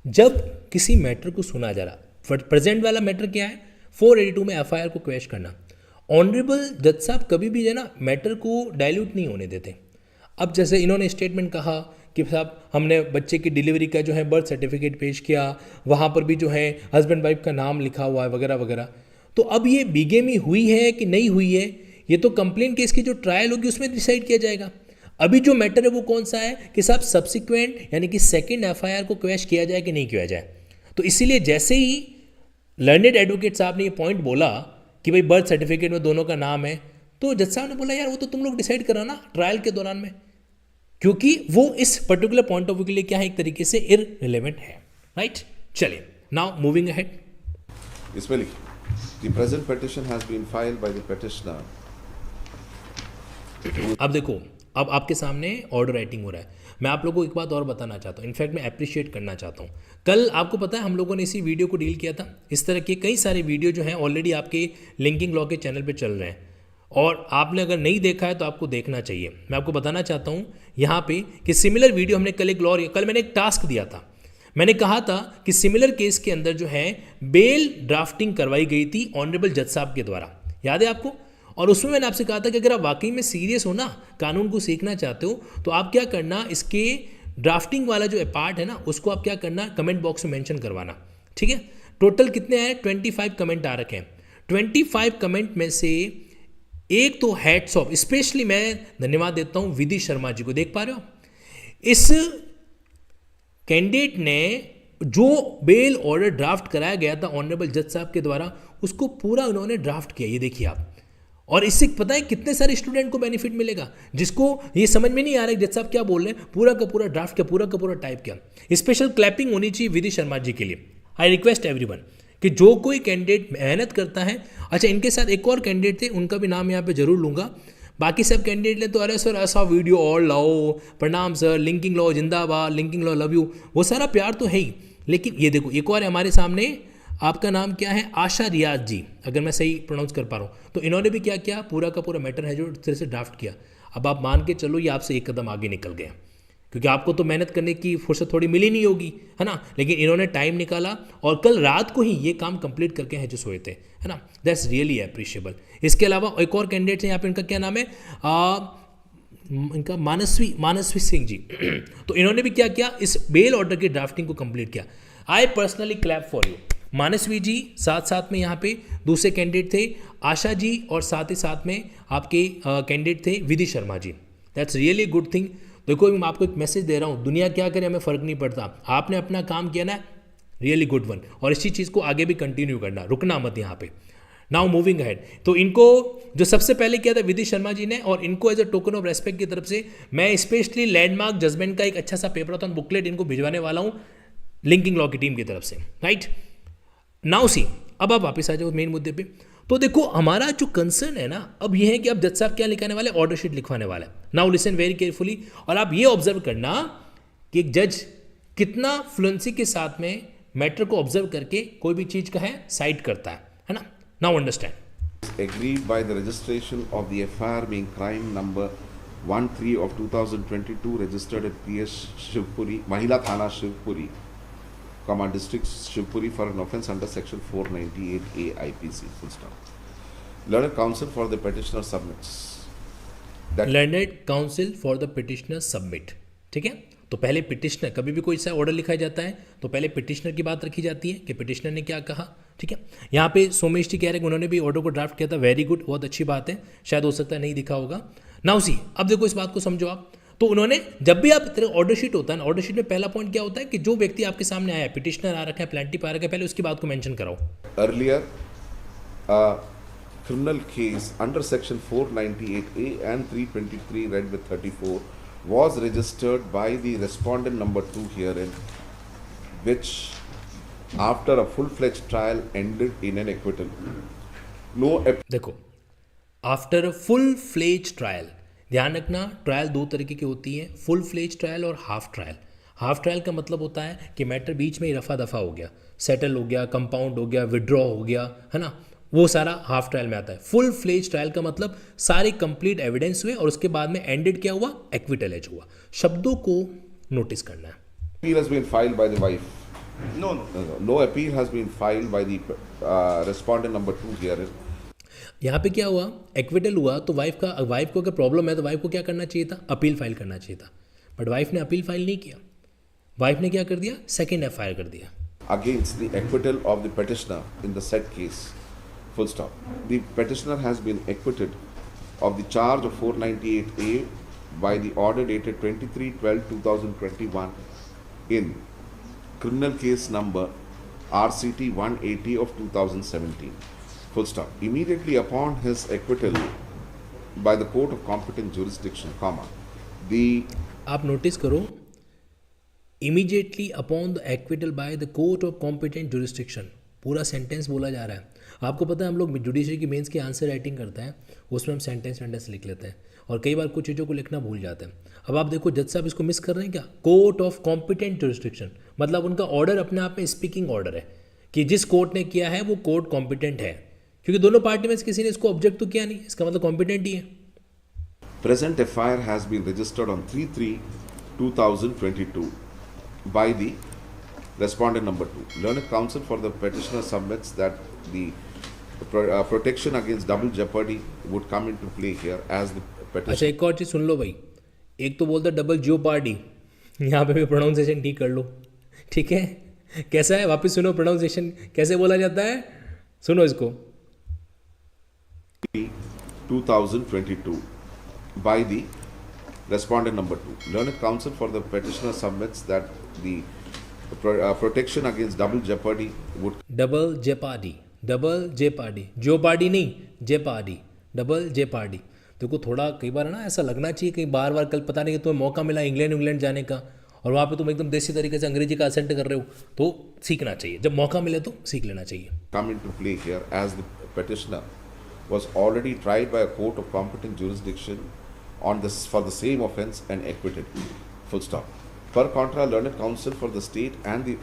जब किसी matter को सुना जा रहा, present वाला मैटर क्या है, 482 में FIR को क्वेश करना। ऑनरेबल जज साहब कभी भी जो ना मैटर को डाइल्यूट नहीं होने देते। अब जैसे इन्होंने स्टेटमेंट कहा कि साहब हमने बच्चे की डिलीवरी का जो है बर्थ सर्टिफिकेट पेश किया, वहाँ पर भी जो है हस्बैंड वाइफ का नाम लिखा हुआ है वगैरह वगैरह। तो अब ये बिगेमी हुई है कि नहीं हुई है, ये तो कंप्लेंट केस की जो ट्रायल होगी उसमें डिसाइड किया जाएगा। अभी जो मैटर है वो कौन सा है कि साहब सब्सिक्वेंट यानी कि सेकंड FIR को क्वेश किया जाए कि नहीं किया जाए। तो इसीलिए जैसे ही लर्नेड एडवोकेट साहब ने ये पॉइंट बोला कि भाई बर्थ सर्टिफिकेट में दोनों का नाम है, तो जज साहब ने बोला यार वो तो तुम लोग डिसाइड करा ना ट्रायल के दौरान में, क्योंकि वो इस पर्टिकुलर पॉइंट ऑफ व्यू के लिए क्या है, एक तरीके से इररिलेवेंट है। राइट, चलिए नाउ मूविंग अहेड। इसमें लिखिए The present petition has been filed by the petitioner. अब देखो, अब आपके सामने ऑर्डर राइटिंग हो रहा है। मैं आप लोगों को एक बात और बताना चाहता हूँ, इनफैक्ट मैं अप्रिशिएट करना चाहता हूँ। कल आपको पता है हम लोगों ने इसी वीडियो को डील किया था। इस तरह के कई सारे वीडियो जो हैं ऑलरेडी आपके लिंकिंग लॉ के चैनल पे चल रहे हैं, और आपने अगर नहीं देखा है तो आपको देखना चाहिए। मैं आपको बताना चाहता हूँ यहाँ पे कि सिमिलर वीडियो हमने कल मैंने एक टास्क दिया था। मैंने कहा था कि सिमिलर केस के अंदर जो है बेल ड्राफ्टिंग करवाई गई थी ऑनरेबल जज साहब के द्वारा, याद है आपको? और उसमें मैंने आपसे कहा था कि अगर आप वाकई में सीरियस हो ना, कानून को सीखना चाहते हो, तो आप क्या करना, इसके ड्राफ्टिंग वाला जो पार्ट है ना, उसको आप क्या करना, कमेंट बॉक्स में मेंशन करवाना, ठीक है? टोटल कितने आए? 25 कमेंट आ रखे हैं। 25 कमेंट में से एक तो हैट्स ऑफ, स्पेशली मैं धन्यवाद देता हूं विधि शर्मा जी को। देख पा रहे हो, इस कैंडिडेट ने जो बेल ऑर्डर ड्राफ्ट कराया गया था ऑनरेबल जज साहब के द्वारा, उसको पूरा उन्होंने ड्राफ्ट किया। ये देखिए आप, और इससे पता है कितने सारे स्टूडेंट को बेनिफिट मिलेगा, जिसको ये समझ में नहीं आ रहा है जज साहब क्या बोल रहे हैं। पूरा का पूरा ड्राफ्ट किया, पूरा का पूरा टाइप किया। स्पेशल क्लैपिंग होनी चाहिए विधि शर्मा जी के लिए। आई रिक्वेस्ट एवरीवन कि जो कोई कैंडिडेट मेहनत करता है, अच्छा इनके साथ एक और कैंडिडेट थे, उनका भी नाम यहाँ पे जरूर लूँगा। बाकी सब कैंडिडेट ने तो अरे सर ऐसा वीडियो और लाओ, प्रणाम सर, लिंकिंग लॉ जिंदाबाद, लिंकिंग लॉ लव यू, वो सारा प्यार तो है ही। लेकिन ये देखो एक और हमारे सामने, आपका नाम क्या है? आशा रियाज जी, अगर मैं सही प्रोनाउंस कर पा रहा हूँ। तो इन्होंने भी क्या किया, पूरा का पूरा मैटर है जो इस तरह से ड्राफ्ट किया। अब आप मान के चलो ये आपसे एक कदम आगे निकल गए, क्योंकि आपको तो मेहनत करने की फुर्सत थोड़ी मिली नहीं होगी, है ना? लेकिन इन्होंने टाइम निकाला और कल रात को ही ये काम कंप्लीट करके हैं जो सोए थे, है ना? That's really appreciable. इसके अलावा एक और कैंडिडेट है यहाँ पे, इनका क्या नाम है? इनका मानसवी सिंह जी। तो इन्होंने भी क्या किया, इस बेल ऑर्डर की ड्राफ्टिंग को कंप्लीट किया। I personally clap for you Mansvi ji. साथ में यहाँ पे दूसरे कैंडिडेट थे आशा जी, और साथ ही साथ में आपके कैंडिडेट थे Vidhi Sharma ji. That's really good thing. देखो मैं आपको एक मैसेज दे रहा हूँ, दुनिया क्या करे हमें फ़र्क नहीं पड़ता, आपने अपना काम किया ना, रियली गुड वन, और इसी चीज़ को आगे भी कंटिन्यू करना, रुकना मत यहाँ पे। नाउ मूविंग अहेड, तो इनको जो सबसे पहले किया था विधि शर्मा जी ने, और इनको as a token of respect की तरफ से मैं स्पेशली लैंडमार्क जजमेंट का एक अच्छा सा पेपर बुकलेट इनको भिजवाने वाला हूँ लिंकिंग लॉ की टीम की तरफ से, राइट? नाउ सी, अब आप वापस आ जाओ मेन मुद्दे पे। तो देखो हमारा जो कंसर्न है ना अब ये है कि अब जज साहब क्या लिखाने वाले, ऑर्डर शीट लिखवाने वाला है। नाउ लिसन वेरी केयरफुली, और आप ये ऑब्जर्व करना कि एक जज कितना फ्लुएंसी के साथ में मैटर को ऑब्जर्व करके कोई भी चीज का है साइड करता है ना? Now understand. Agreed by the registration of the FIR being crime number 13 of 2022 registered at PS Shivpuri, Mahila Thana Shivpuri, District Shivpuri for an offence under section 498A IPC, full stop. Learned counsel for the petitioner submits. Learned council for the petitioner submit, ठीक है? तो पहले petitioner, कभी भी कोई सा order लिखा जाता है तो पहले पिटिशनर की बात रखी जाती है कि पिटिशनर ने क्या कहा, ठीक है? यहाँ पे सोमेश जी कह रहे हैं कि उन्होंने भी ऑर्डर को ड्राफ्ट किया था, वेरी गुड, बहुत अच्छी बात है, शायद हो सकता है नहीं दिखा होगा। नाउ सी, अब देखो इस बात को समझो आप। तो उन्होंने जब भी आप तरह ऑर्डर शीट होता है ना, ऑर्डर शीट में पहला पॉइंट क्या होता है कि जो व्यक्ति आपके सामने आया, पिटिशनर आ रखा है, प्लांटिफ आ रखा है, पहले उसकी बात को मेंशन कराओ। Earlier, a criminal case under section 498A and 323 read with 34 was registered by the respondent number 2 herein, which after a full-fledged trial ended in an acquittal. No देखो, after a full fledge trial, ध्यान रखना trial दो तरीके की होती है, full fledge trial और half trial. Half trial का मतलब होता है कि मैटर बीच में ही रफा दफा हो गया, सेटल हो गया, कंपाउंड हो गया, विड्रॉ हो गया, है ना? वो सारा हाफ ट्रायल में आता है। फुल फ्लेज ट्रायल का मतलब सारे कंप्लीट एविडेंस हुए और उसके बाद में एंडेड क्या हुआ, एक्विटल एज हुआ। शब्दों को नोटिस करना है। appeal has been filed by the wife. No. No appeal has been filed by the respondent number 2 herein. यहाँ पे क्या हुआ, एक्विटल हुआ, तो वाइफ को अगर प्रॉब्लम है तो वाइफ को क्या करना चाहिए था, अपील फाइल करना चाहिए था, बट वाइफ ने अपील फाइल नहीं किया। वाइफ ने क्या कर दिया, सेकेंड FIR कर दिया। Against the acquittal of the petitioner in the said case, full stop. The petitioner has been acquitted of the charge of 498A by the order dated 23/12/2021 in criminal case number RCT 180 of 2017. Full stop. Immediately upon his acquittal by the court of competent jurisdiction, comma, the आप notice करो, immediately upon the acquittal by the court of competent jurisdiction, पूरा sentence बोला जा रहा है। आपको पता है हम लोग जुडिशरी की मेंस की आंसर राइटिंग करते हैं, उसमें हम सेंटेंस लिख लेते हैं और कई बार कुछ चीज़ों को लिखना भूल जाते हैं। अब आप देखो जज साहब इसको मिस कर रहे हैं क्या, कोर्ट ऑफ कॉम्पिटेंट जुरिस्डिक्शन, मतलब उनका ऑर्डर अपने आप में स्पीकिंग ऑर्डर है कि जिस कोर्ट ने किया है वो कोर्ट कॉम्पिटेंट है, क्योंकि दोनों पार्टी में से किसी ने इसको ऑब्जेक्ट तो किया नहीं, इसका मतलब कॉम्पिटेंट ही है। Present FIR has been registered on 3/3/2022 by the respondent number 2. Learned counsel for the petitioner submits that the protection against double jeopardy would come into play here as the petitioner. अच्छा एक और चीज़ सुन लो भाई, एक तो बोलता double जियो party, यहाँ पे भी प्रोनाउंसिएशन ठीक कर लो, ठीक है? कैसा है, वापस सुनो प्रोनाउंसिएशन कैसे बोला जाता है, सुनो इसको। 2022 by the respondent number 2. Learned counsel for the petitioner submits that the protection against double jeopardy would double jeopardy, double jeopardy, जो पार्टी नहीं जेपार्डी, डबल जेपार्डी। देखो थोड़ा कई बार है ना ऐसा लगना चाहिए कहीं बार बार, कल पता नहीं कि तुम्हें मौका मिला इंग्लैंड जाने का और वहाँ पे तुम एकदम देसी तरीके से अंग्रेजी का असेंट कर रहे हो, तो सीखना चाहिए, जब मौका मिले तो सीख लेना चाहिए। come into play here as the petitioner was already tried by a court of competent jurisdiction on this for the same offence and acquitted. Full stop. Per contra, learned counsel for the state and the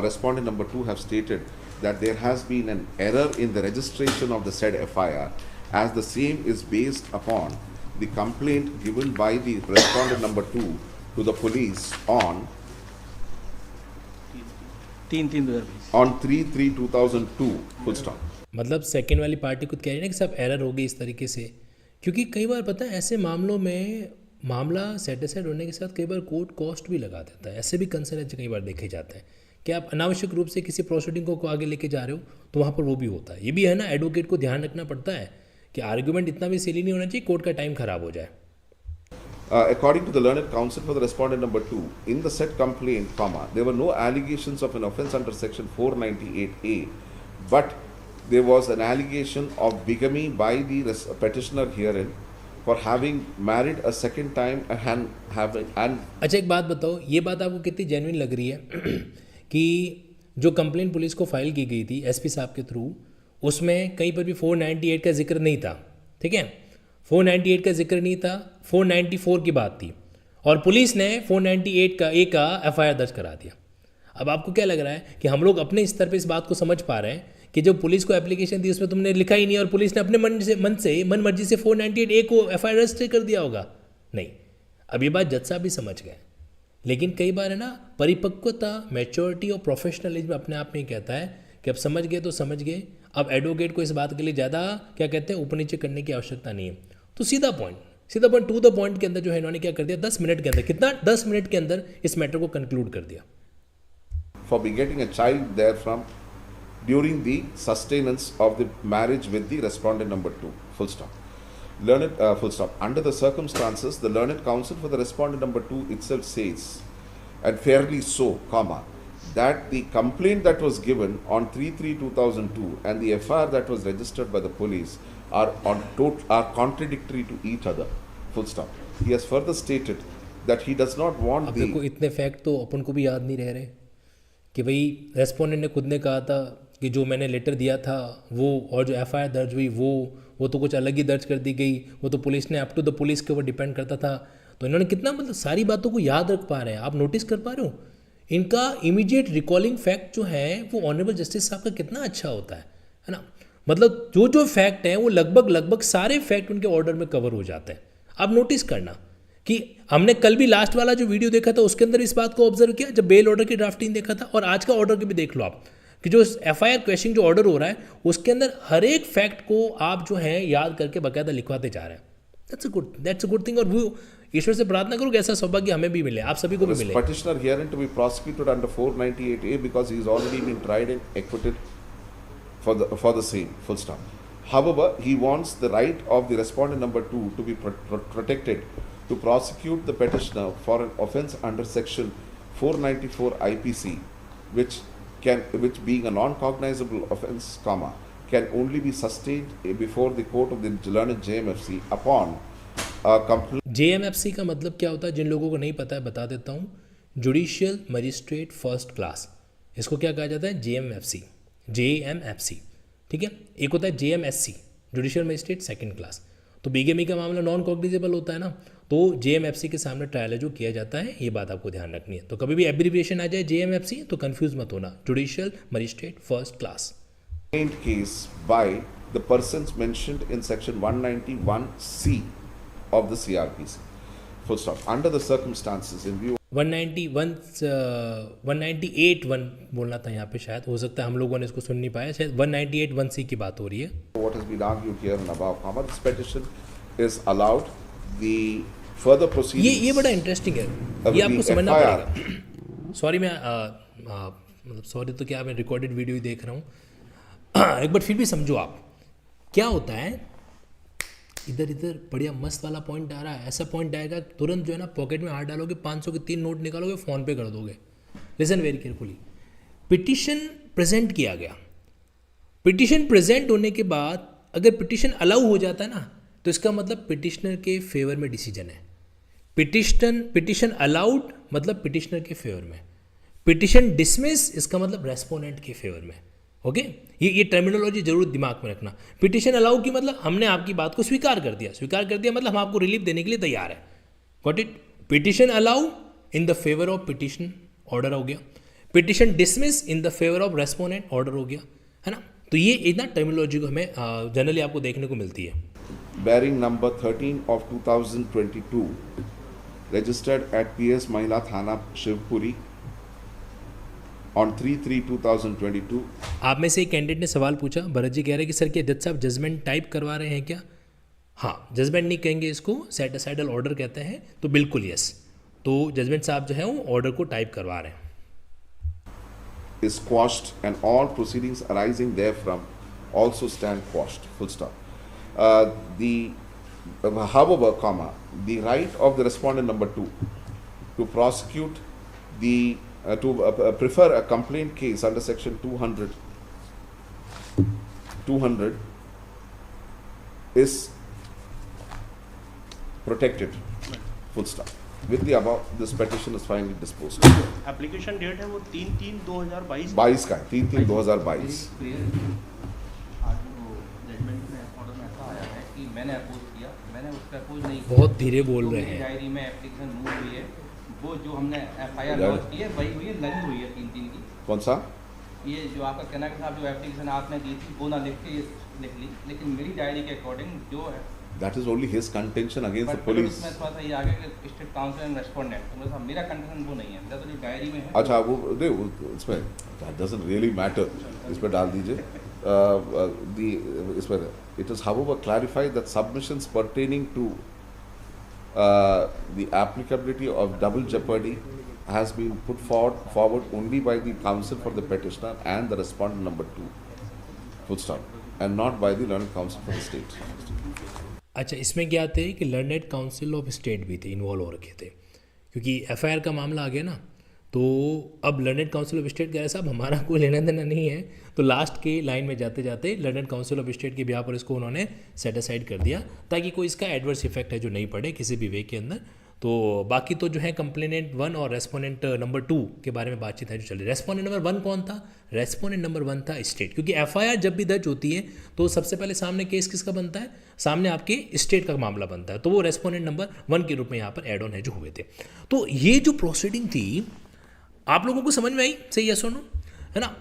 respondent number 2 have stated that there has been an error in the registration of the said FIR, as the same is based upon the complaint given by the respondent number 2 to the police on 3/3/2002. Full stop. मतलब second वाली party को कह रही है ना कि सब error हो गई इस तरीके से, क्योंकि कई बार पता है ऐसे मामलों में मामला सेटिस्फाइड होने के साथ कई बार कोर्ट कॉस्ट भी लगा देता है, ऐसे भी कंसर्न कई बार देखे जाते हैं कि आप अनावश्यक रूप से किसी प्रोसीडिंग को आगे लेके जा रहे हो तो वहाँ पर वो भी होता है। ये भी है ना, एडवोकेट को ध्यान रखना पड़ता है कि आर्ग्यूमेंट इतना भी सिली नहीं होना चाहिए कोर्ट का टाइम खराब हो जाए। According to the learned counsel for the respondent number 2, in the said complaint, there were no allegations of an offence under section 498A, but there was an allegation of bigamy by the petitioner herein for having married a second time and having and अच्छा एक बात बताओ, ये बात आपको कितनी genuine लग रही है कि जो कंप्लेंट पुलिस को फाइल की गई थी एसपी साहब के थ्रू, उसमें कहीं पर भी 498 का जिक्र नहीं था, ठीक है? 498 का जिक्र नहीं था, 494 की बात थी और पुलिस ने 498 का FIR दर्ज करा दिया। अब आपको क्या लग रहा है कि हम लोग अपने स्तर पे इस बात को समझ पा रहे हैं कि जब पुलिस को एप्लीकेशन दी उसमें तुमने लिखा ही नहीं और पुलिस ने अपने मन मर्जी से 498A को FIR रजिस्टर कर दिया होगा? नहीं। अब ये बात जज साहब भी समझ गए, लेकिन कई बार है ना परिपक्वता, मैच्योरिटी और प्रोफेशनलिज्म अपने आप में ही कहता है कि अब समझ गए तो समझ गए, अब एडवोकेट को इस बात के लिए ज़्यादा क्या कहते हैं ऊपर नीचे करने की आवश्यकता नहीं है। तो सीधा पॉइंट टू द पॉइंट के अंदर जो है इन्होंने क्या कर दिया, 10 मिनट के अंदर, कितना 10 मिनट के अंदर इस मैटर को कंक्लूड कर दिया। for begetting a child therefrom during the sustenance of the marriage with the respondent number 2. Full stop. Full stop. Under the circumstances, the learned counsel for the respondent number 2 itself says, and fairly so, that the complaint that was given on 3/3/2002 and the FIR that was registered by the police are contradictory to each other. Full stop. He has further stated that he does not want अब देखो इतने fact तो अपन को भी याद नहीं रह रहे कि भाई रेस्पोंडेंट ने खुद ने कहा था कि जो मैंने लेटर दिया था वो, और जो FIR दर्ज हुई वो तो कुछ अलग ही दर्ज कर दी गई, वो तो पुलिस ने अप टू द पुलिस के ऊपर डिपेंड करता था। तो इन्होंने कितना मतलब सारी बातों को याद रख पा रहे हैं, आप नोटिस कर पा रहे हो? इनका इमीडिएट रिकॉलिंग फैक्ट जो है वो ऑनरेबल जस्टिस साहब का कितना अच्छा होता है ना? मतलब जो फैक्ट हैं वो लगभग सारे फैक्ट उनके ऑर्डर में कवर हो जाते हैं। आप नोटिस करना कि हमने कल भी लास्ट वाला जो वीडियो देखा था उसके अंदर इस बात को ऑब्जर्व किया जब बेल ऑर्डर की ड्राफ्टिंग देखा था, और आज का ऑर्डर के भी देख लो आप कि जो FIR क्वेश्चन जो ऑर्डर हो रहा है उसके अंदर हर एक फैक्ट को आप जो है याद करके बाकायदा लिखवाते जा रहे हैं। दैट्स अ गुड थिंग, और वो ईश्वर से प्रार्थना करो कि ऐसा सौभाग्य हमें भी मिले, आप सभी को भी मिले। Petitioner herein to be prosecuted under 498A because he has already been tried and acquitted for the same. Full stop. However, he wants the right of the respondent number 2 to be protected to prosecute the petitioner for an offence under section 494 IPC, which being a non-cognizable offence, can only be sustained before the court of the learned JMFC upon a complaint. JMFC का मतलब क्या होता है? जिन लोगों को नहीं पता है बता देता हूँ, जुडिशियल मजिस्ट्रेट फर्स्ट क्लास, इसको क्या कहा जाता है? JMFC। ठीक है। एक होता है JMSC, judicial magistrate second class. तो बिगेमी का मामला नॉन कॉग्निजेबल होता है ना, तो JMFC के सामने ट्रायल है जो किया जाता है, ये बात आपको ध्यान रखनी है। तो कभी भी एब्रिविएशन आ जाए JMFC तो कंफ्यूज मत होना, judicial magistrate first class. case by the persons mentioned in section 191C of the CRPC. Full stop. Under the circumstances in view 198(1) बोलना था यहाँ पे, शायद हो सकता है हम लोगों ने इसको सुन नहीं पाया, शायद 198(1) की बात हो रही है। of what has been argued here and above, how much this petition is allowed, the further proceedings. ये बड़ा इंटरेस्टिंग है, ये आपको समझना पड़ेगा। सॉरी मैं मतलब सॉरी तो क्या, मैं रिकॉर्डेड वीडियो ही देख रहा हूँ एक बार फिर भी समझो आप क्या होता है। इधर बढ़िया मस्त वाला पॉइंट आ रहा है, ऐसा पॉइंट आएगा तुरंत जो है ना पॉकेट में हाथ डालोगे, 500 के 3 नोट निकालोगे, फ़ोन पे कर दोगे। Listen very carefully. Petition present किया गया, पिटिशन प्रेजेंट होने के बाद अगर पिटिशन अलाउ हो जाता है ना तो इसका मतलब पिटिशनर के फेवर में डिसीजन है। पिटिशन अलाउड मतलब पिटिशनर के फेवर में, पिटिशन डिसमिस इसका मतलब रेस्पोनेंट के फेवर में। ओके, ये टर्मिनोलॉजी जरूर दिमाग में रखना। पिटिशन अलाउ की मतलब हमने आपकी बात को स्वीकार कर दिया, मतलब हम आपको रिलीफ देने के लिए तैयार है। Got it. Petition allow in the favour of petition, order हो गया। Petition dismiss in the favour of respondent, order हो गया, है ना। तो ये इतना टर्मिनोलॉजी को हमें जनरली आपको देखने को मिलती है। bearing number 13 of 2022, registered at PS Mahila Thana, Shivpuri on 3/3/2022. आप में से एक कैंडिडेट ने सवाल पूछा, भरत जी कह रहे हैं कि सर क्या जज साहब जजमेंट टाइप करवा रहे हैं क्या? हाँ, जजमेंट नहीं कहेंगे इसको, सेट असाइडल ऑर्डर कहते हैं। तो बिल्कुल यस, तो जजमेंट साहब जो है वो ऑर्डर को टाइप करवा रहे हैं। Is quashed and all proceedings arising therefrom also stand quashed. Full stop. However, the right of the respondent number 2 to prosecute to prefer a complaint case under section 200 is protected. Full stop. With the above, this petition is finally disposed. Application date है वो 3/3/2022 22 का 3/3/2022। आज वो judgement में order में ऐसा आया है कि मैंने अपोज किया, मैंने उसका अपोज नहीं किया। बहुत धीरे बोल जो रहे मेरी हैं। डायरी में एप्लीकेशन मूव हुई है, वो जो हमने FIR लॉन्च की है वही हुई है, लगी हुई है 3/3 की। कौन सा? ये जो आपका कहना कि साहब जो एप्लीकेशन आपने दी थी वो ना लिख के लिख ली, लेकिन मेरी डायरी के अकॉर्डिंग जो है, That is only his contention against the but police. उसमें थोड़ा सा ये आ गया कि स्टेट काउंसिल एंड रेस्पोंडेंट, तो मेरा मेरा कंटेंशन वो नहीं है, मेरा तो जो डायरी में है। अच्छा, वो दे इसमें that doesn't really matter, इस पर डाल दीजिए। इस पर it is however clarified that submissions pertaining to the applicability of double jeopardy has been put forward only by the counsel for the petitioner and the respondent number 2, full stop, and not by the learned counsel for the state. अच्छा, इसमें क्या थे कि learned council of state भी थे, involve हो रखे थे, क्योंकि FIR का मामला आ गया ना। तो अब लर्नेड काउंसिल ऑफ स्टेट कह रहे साहब हमारा कोई लेना देना नहीं है, तो लास्ट के लाइन में जाते जाते लर्नेड काउंसिल ऑफ स्टेट के ब्याह पर इसको उन्होंने सेट असाइड कर दिया, ताकि कोई इसका एडवर्स इफेक्ट है जो नहीं पड़े किसी भी वे के अंदर। तो बाकी तो जो है कंप्लेनेंट 1 और रेस्पोनेंट नंबर 2 के बारे में बातचीत है जो चल रही है। रेस्पोनेंट नंबर 1 कौन था? रेस्पोनेंट नंबर 1 था स्टेट, क्योंकि FIR जब भी दर्ज होती है तो सबसे पहले सामने केस किसका बनता है? सामने आपके स्टेट का मामला बनता है, तो वो रेस्पोनेंट नंबर 1 के रूप में यहाँ पर एड ऑन है जो हुए थे। तो ये जो प्रोसीडिंग थी आप लोगों को समझ में आई? सही यस और नो, है ना।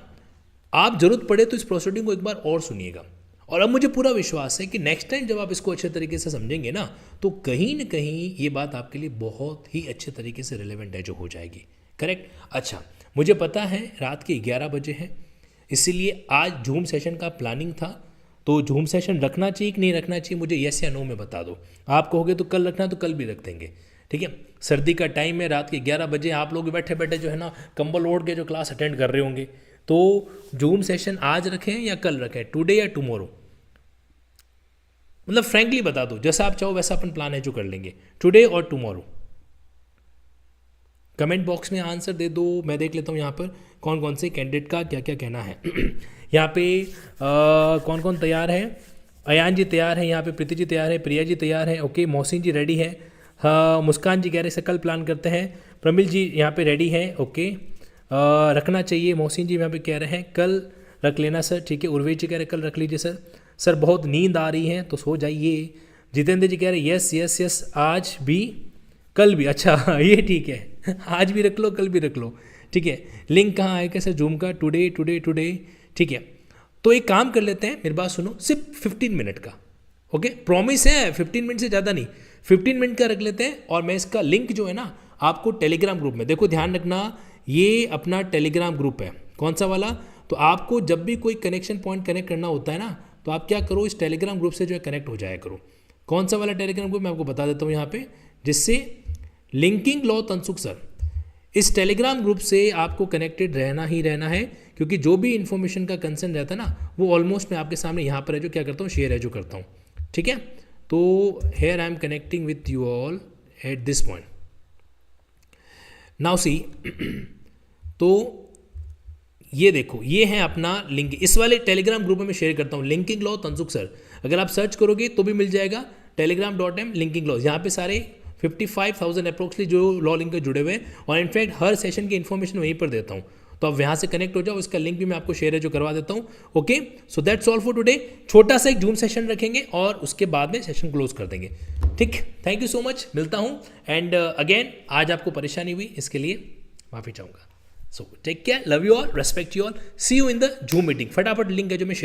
आप जरूरत पड़े तो इस प्रोसीडिंग को एक बार और सुनिएगा, और अब मुझे पूरा विश्वास है कि नेक्स्ट टाइम जब आप इसको अच्छे तरीके से समझेंगे ना, तो कहीं ना कहीं ये बात आपके लिए बहुत ही अच्छे तरीके से रिलेवेंट है जो हो जाएगी। करेक्ट। अच्छा, मुझे पता है रात के 11 बजे हैं, इसीलिए आज जूम सेशन का प्लानिंग था। तो जूम सेशन रखना चाहिए कि नहीं रखना चाहिए, मुझे यस या नो में बता दो। आप कहोगे तो कल रखना तो कल भी रख देंगे, ठीक है। सर्दी का टाइम है, रात के 11 बजे आप लोग बैठे बैठे जो है ना कंबल ओढ़ के जो क्लास अटेंड कर रहे होंगे, तो जूम सेशन आज रखें या कल रखें, टुडे या टुमारो? मतलब फ्रैंकली बता दो, जैसा आप चाहो वैसा अपन प्लान है जो कर लेंगे, टुडे और टुमारो। कमेंट बॉक्स में आंसर दे दो, मैं देख लेता हूँ यहाँ पर कौन कौन से कैंडिडेट का क्या क्या कहना है। यहाँ पे कौन कौन तैयार है? अयान जी तैयार है, यहाँ पे प्रीति जी तैयार है, प्रिया जी तैयार है, ओके। मोहसिन जी रेडी है, हाँ। मुस्कान जी कह रहे हैं कल प्लान करते हैं। प्रमिल जी यहाँ पे रेडी है, ओके। रखना चाहिए, मोहसिन जी यहाँ पे कह रहे हैं कल रख लेना सर, ठीक है। उर्वेश जी कह रहे कल रख लीजिए सर। सर बहुत नींद आ रही है तो सो जाइए। जितेंद्र जी कह रहे यस यस यस, आज भी कल भी, अच्छा ये ठीक है, आज भी रख लो कल भी रख लो, ठीक है। लिंक कहाँ आएगा सर जूम का? टुडे टुडे टुडे, ठीक है। तो एक काम कर लेते हैं, मेरी बात सुनो, सिर्फ 15 मिनट का, ओके, प्रॉमिस है 15 मिनट से ज़्यादा नहीं, 15 मिनट का रख लेते हैं। और मैं इसका लिंक जो है ना आपको टेलीग्राम ग्रुप में, देखो ध्यान रखना ये अपना टेलीग्राम ग्रुप है, कौन सा वाला, तो आपको जब भी कोई कनेक्शन पॉइंट कनेक्ट करना होता है ना तो आप क्या करो, इस टेलीग्राम ग्रुप से जो है कनेक्ट हो जाया करो। कौन सा वाला टेलीग्राम ग्रुप मैं आपको बता देता हूँ यहाँ पे, जिससे लिंकिंग लॉ तनसुख सर, इस टेलीग्राम ग्रुप से आपको कनेक्टेड रहना ही रहना है, क्योंकि जो भी इन्फॉर्मेशन का कंसर्न रहता है ना वो ऑलमोस्ट मैं आपके सामने यहाँ पर है जो क्या करता हूँ, शेयर है जो करता हूँ, ठीक है। तो here I am connecting with you all at this point now see. तो ये देखो ये है अपना लिंक, इस वाले टेलीग्राम ग्रुप में मैं शेयर करता हूँ, लिंकिंग लॉ तनसुख सर, अगर आप सर्च करोगे तो भी मिल जाएगा telegram.m लिंकिंग लॉ। यहाँ पे सारे 55,000 अप्रोक्सली जो लॉ लिंक जुड़े हुए हैं, और इनफैक्ट हर सेशन की इन्फॉर्मेशन वहीं पर देता हूँ, तो आप यहाँ से कनेक्ट हो जाओ। इसका लिंक भी मैं आपको शेयर है जो करवा देता हूँ, okay. So that's all for today. छोटा सा एक जूम सेशन रखेंगे और उसके बाद में सेशन क्लोज कर देंगे, ठीक। थैंक यू सो मच, मिलता हूँ। एंड अगेन आज आपको परेशानी हुई इसके लिए माफ़ी चाहूँगा। So take care, love you all, respect you all, see you in the Zoom meeting. फटाफट लिंक है जो मैं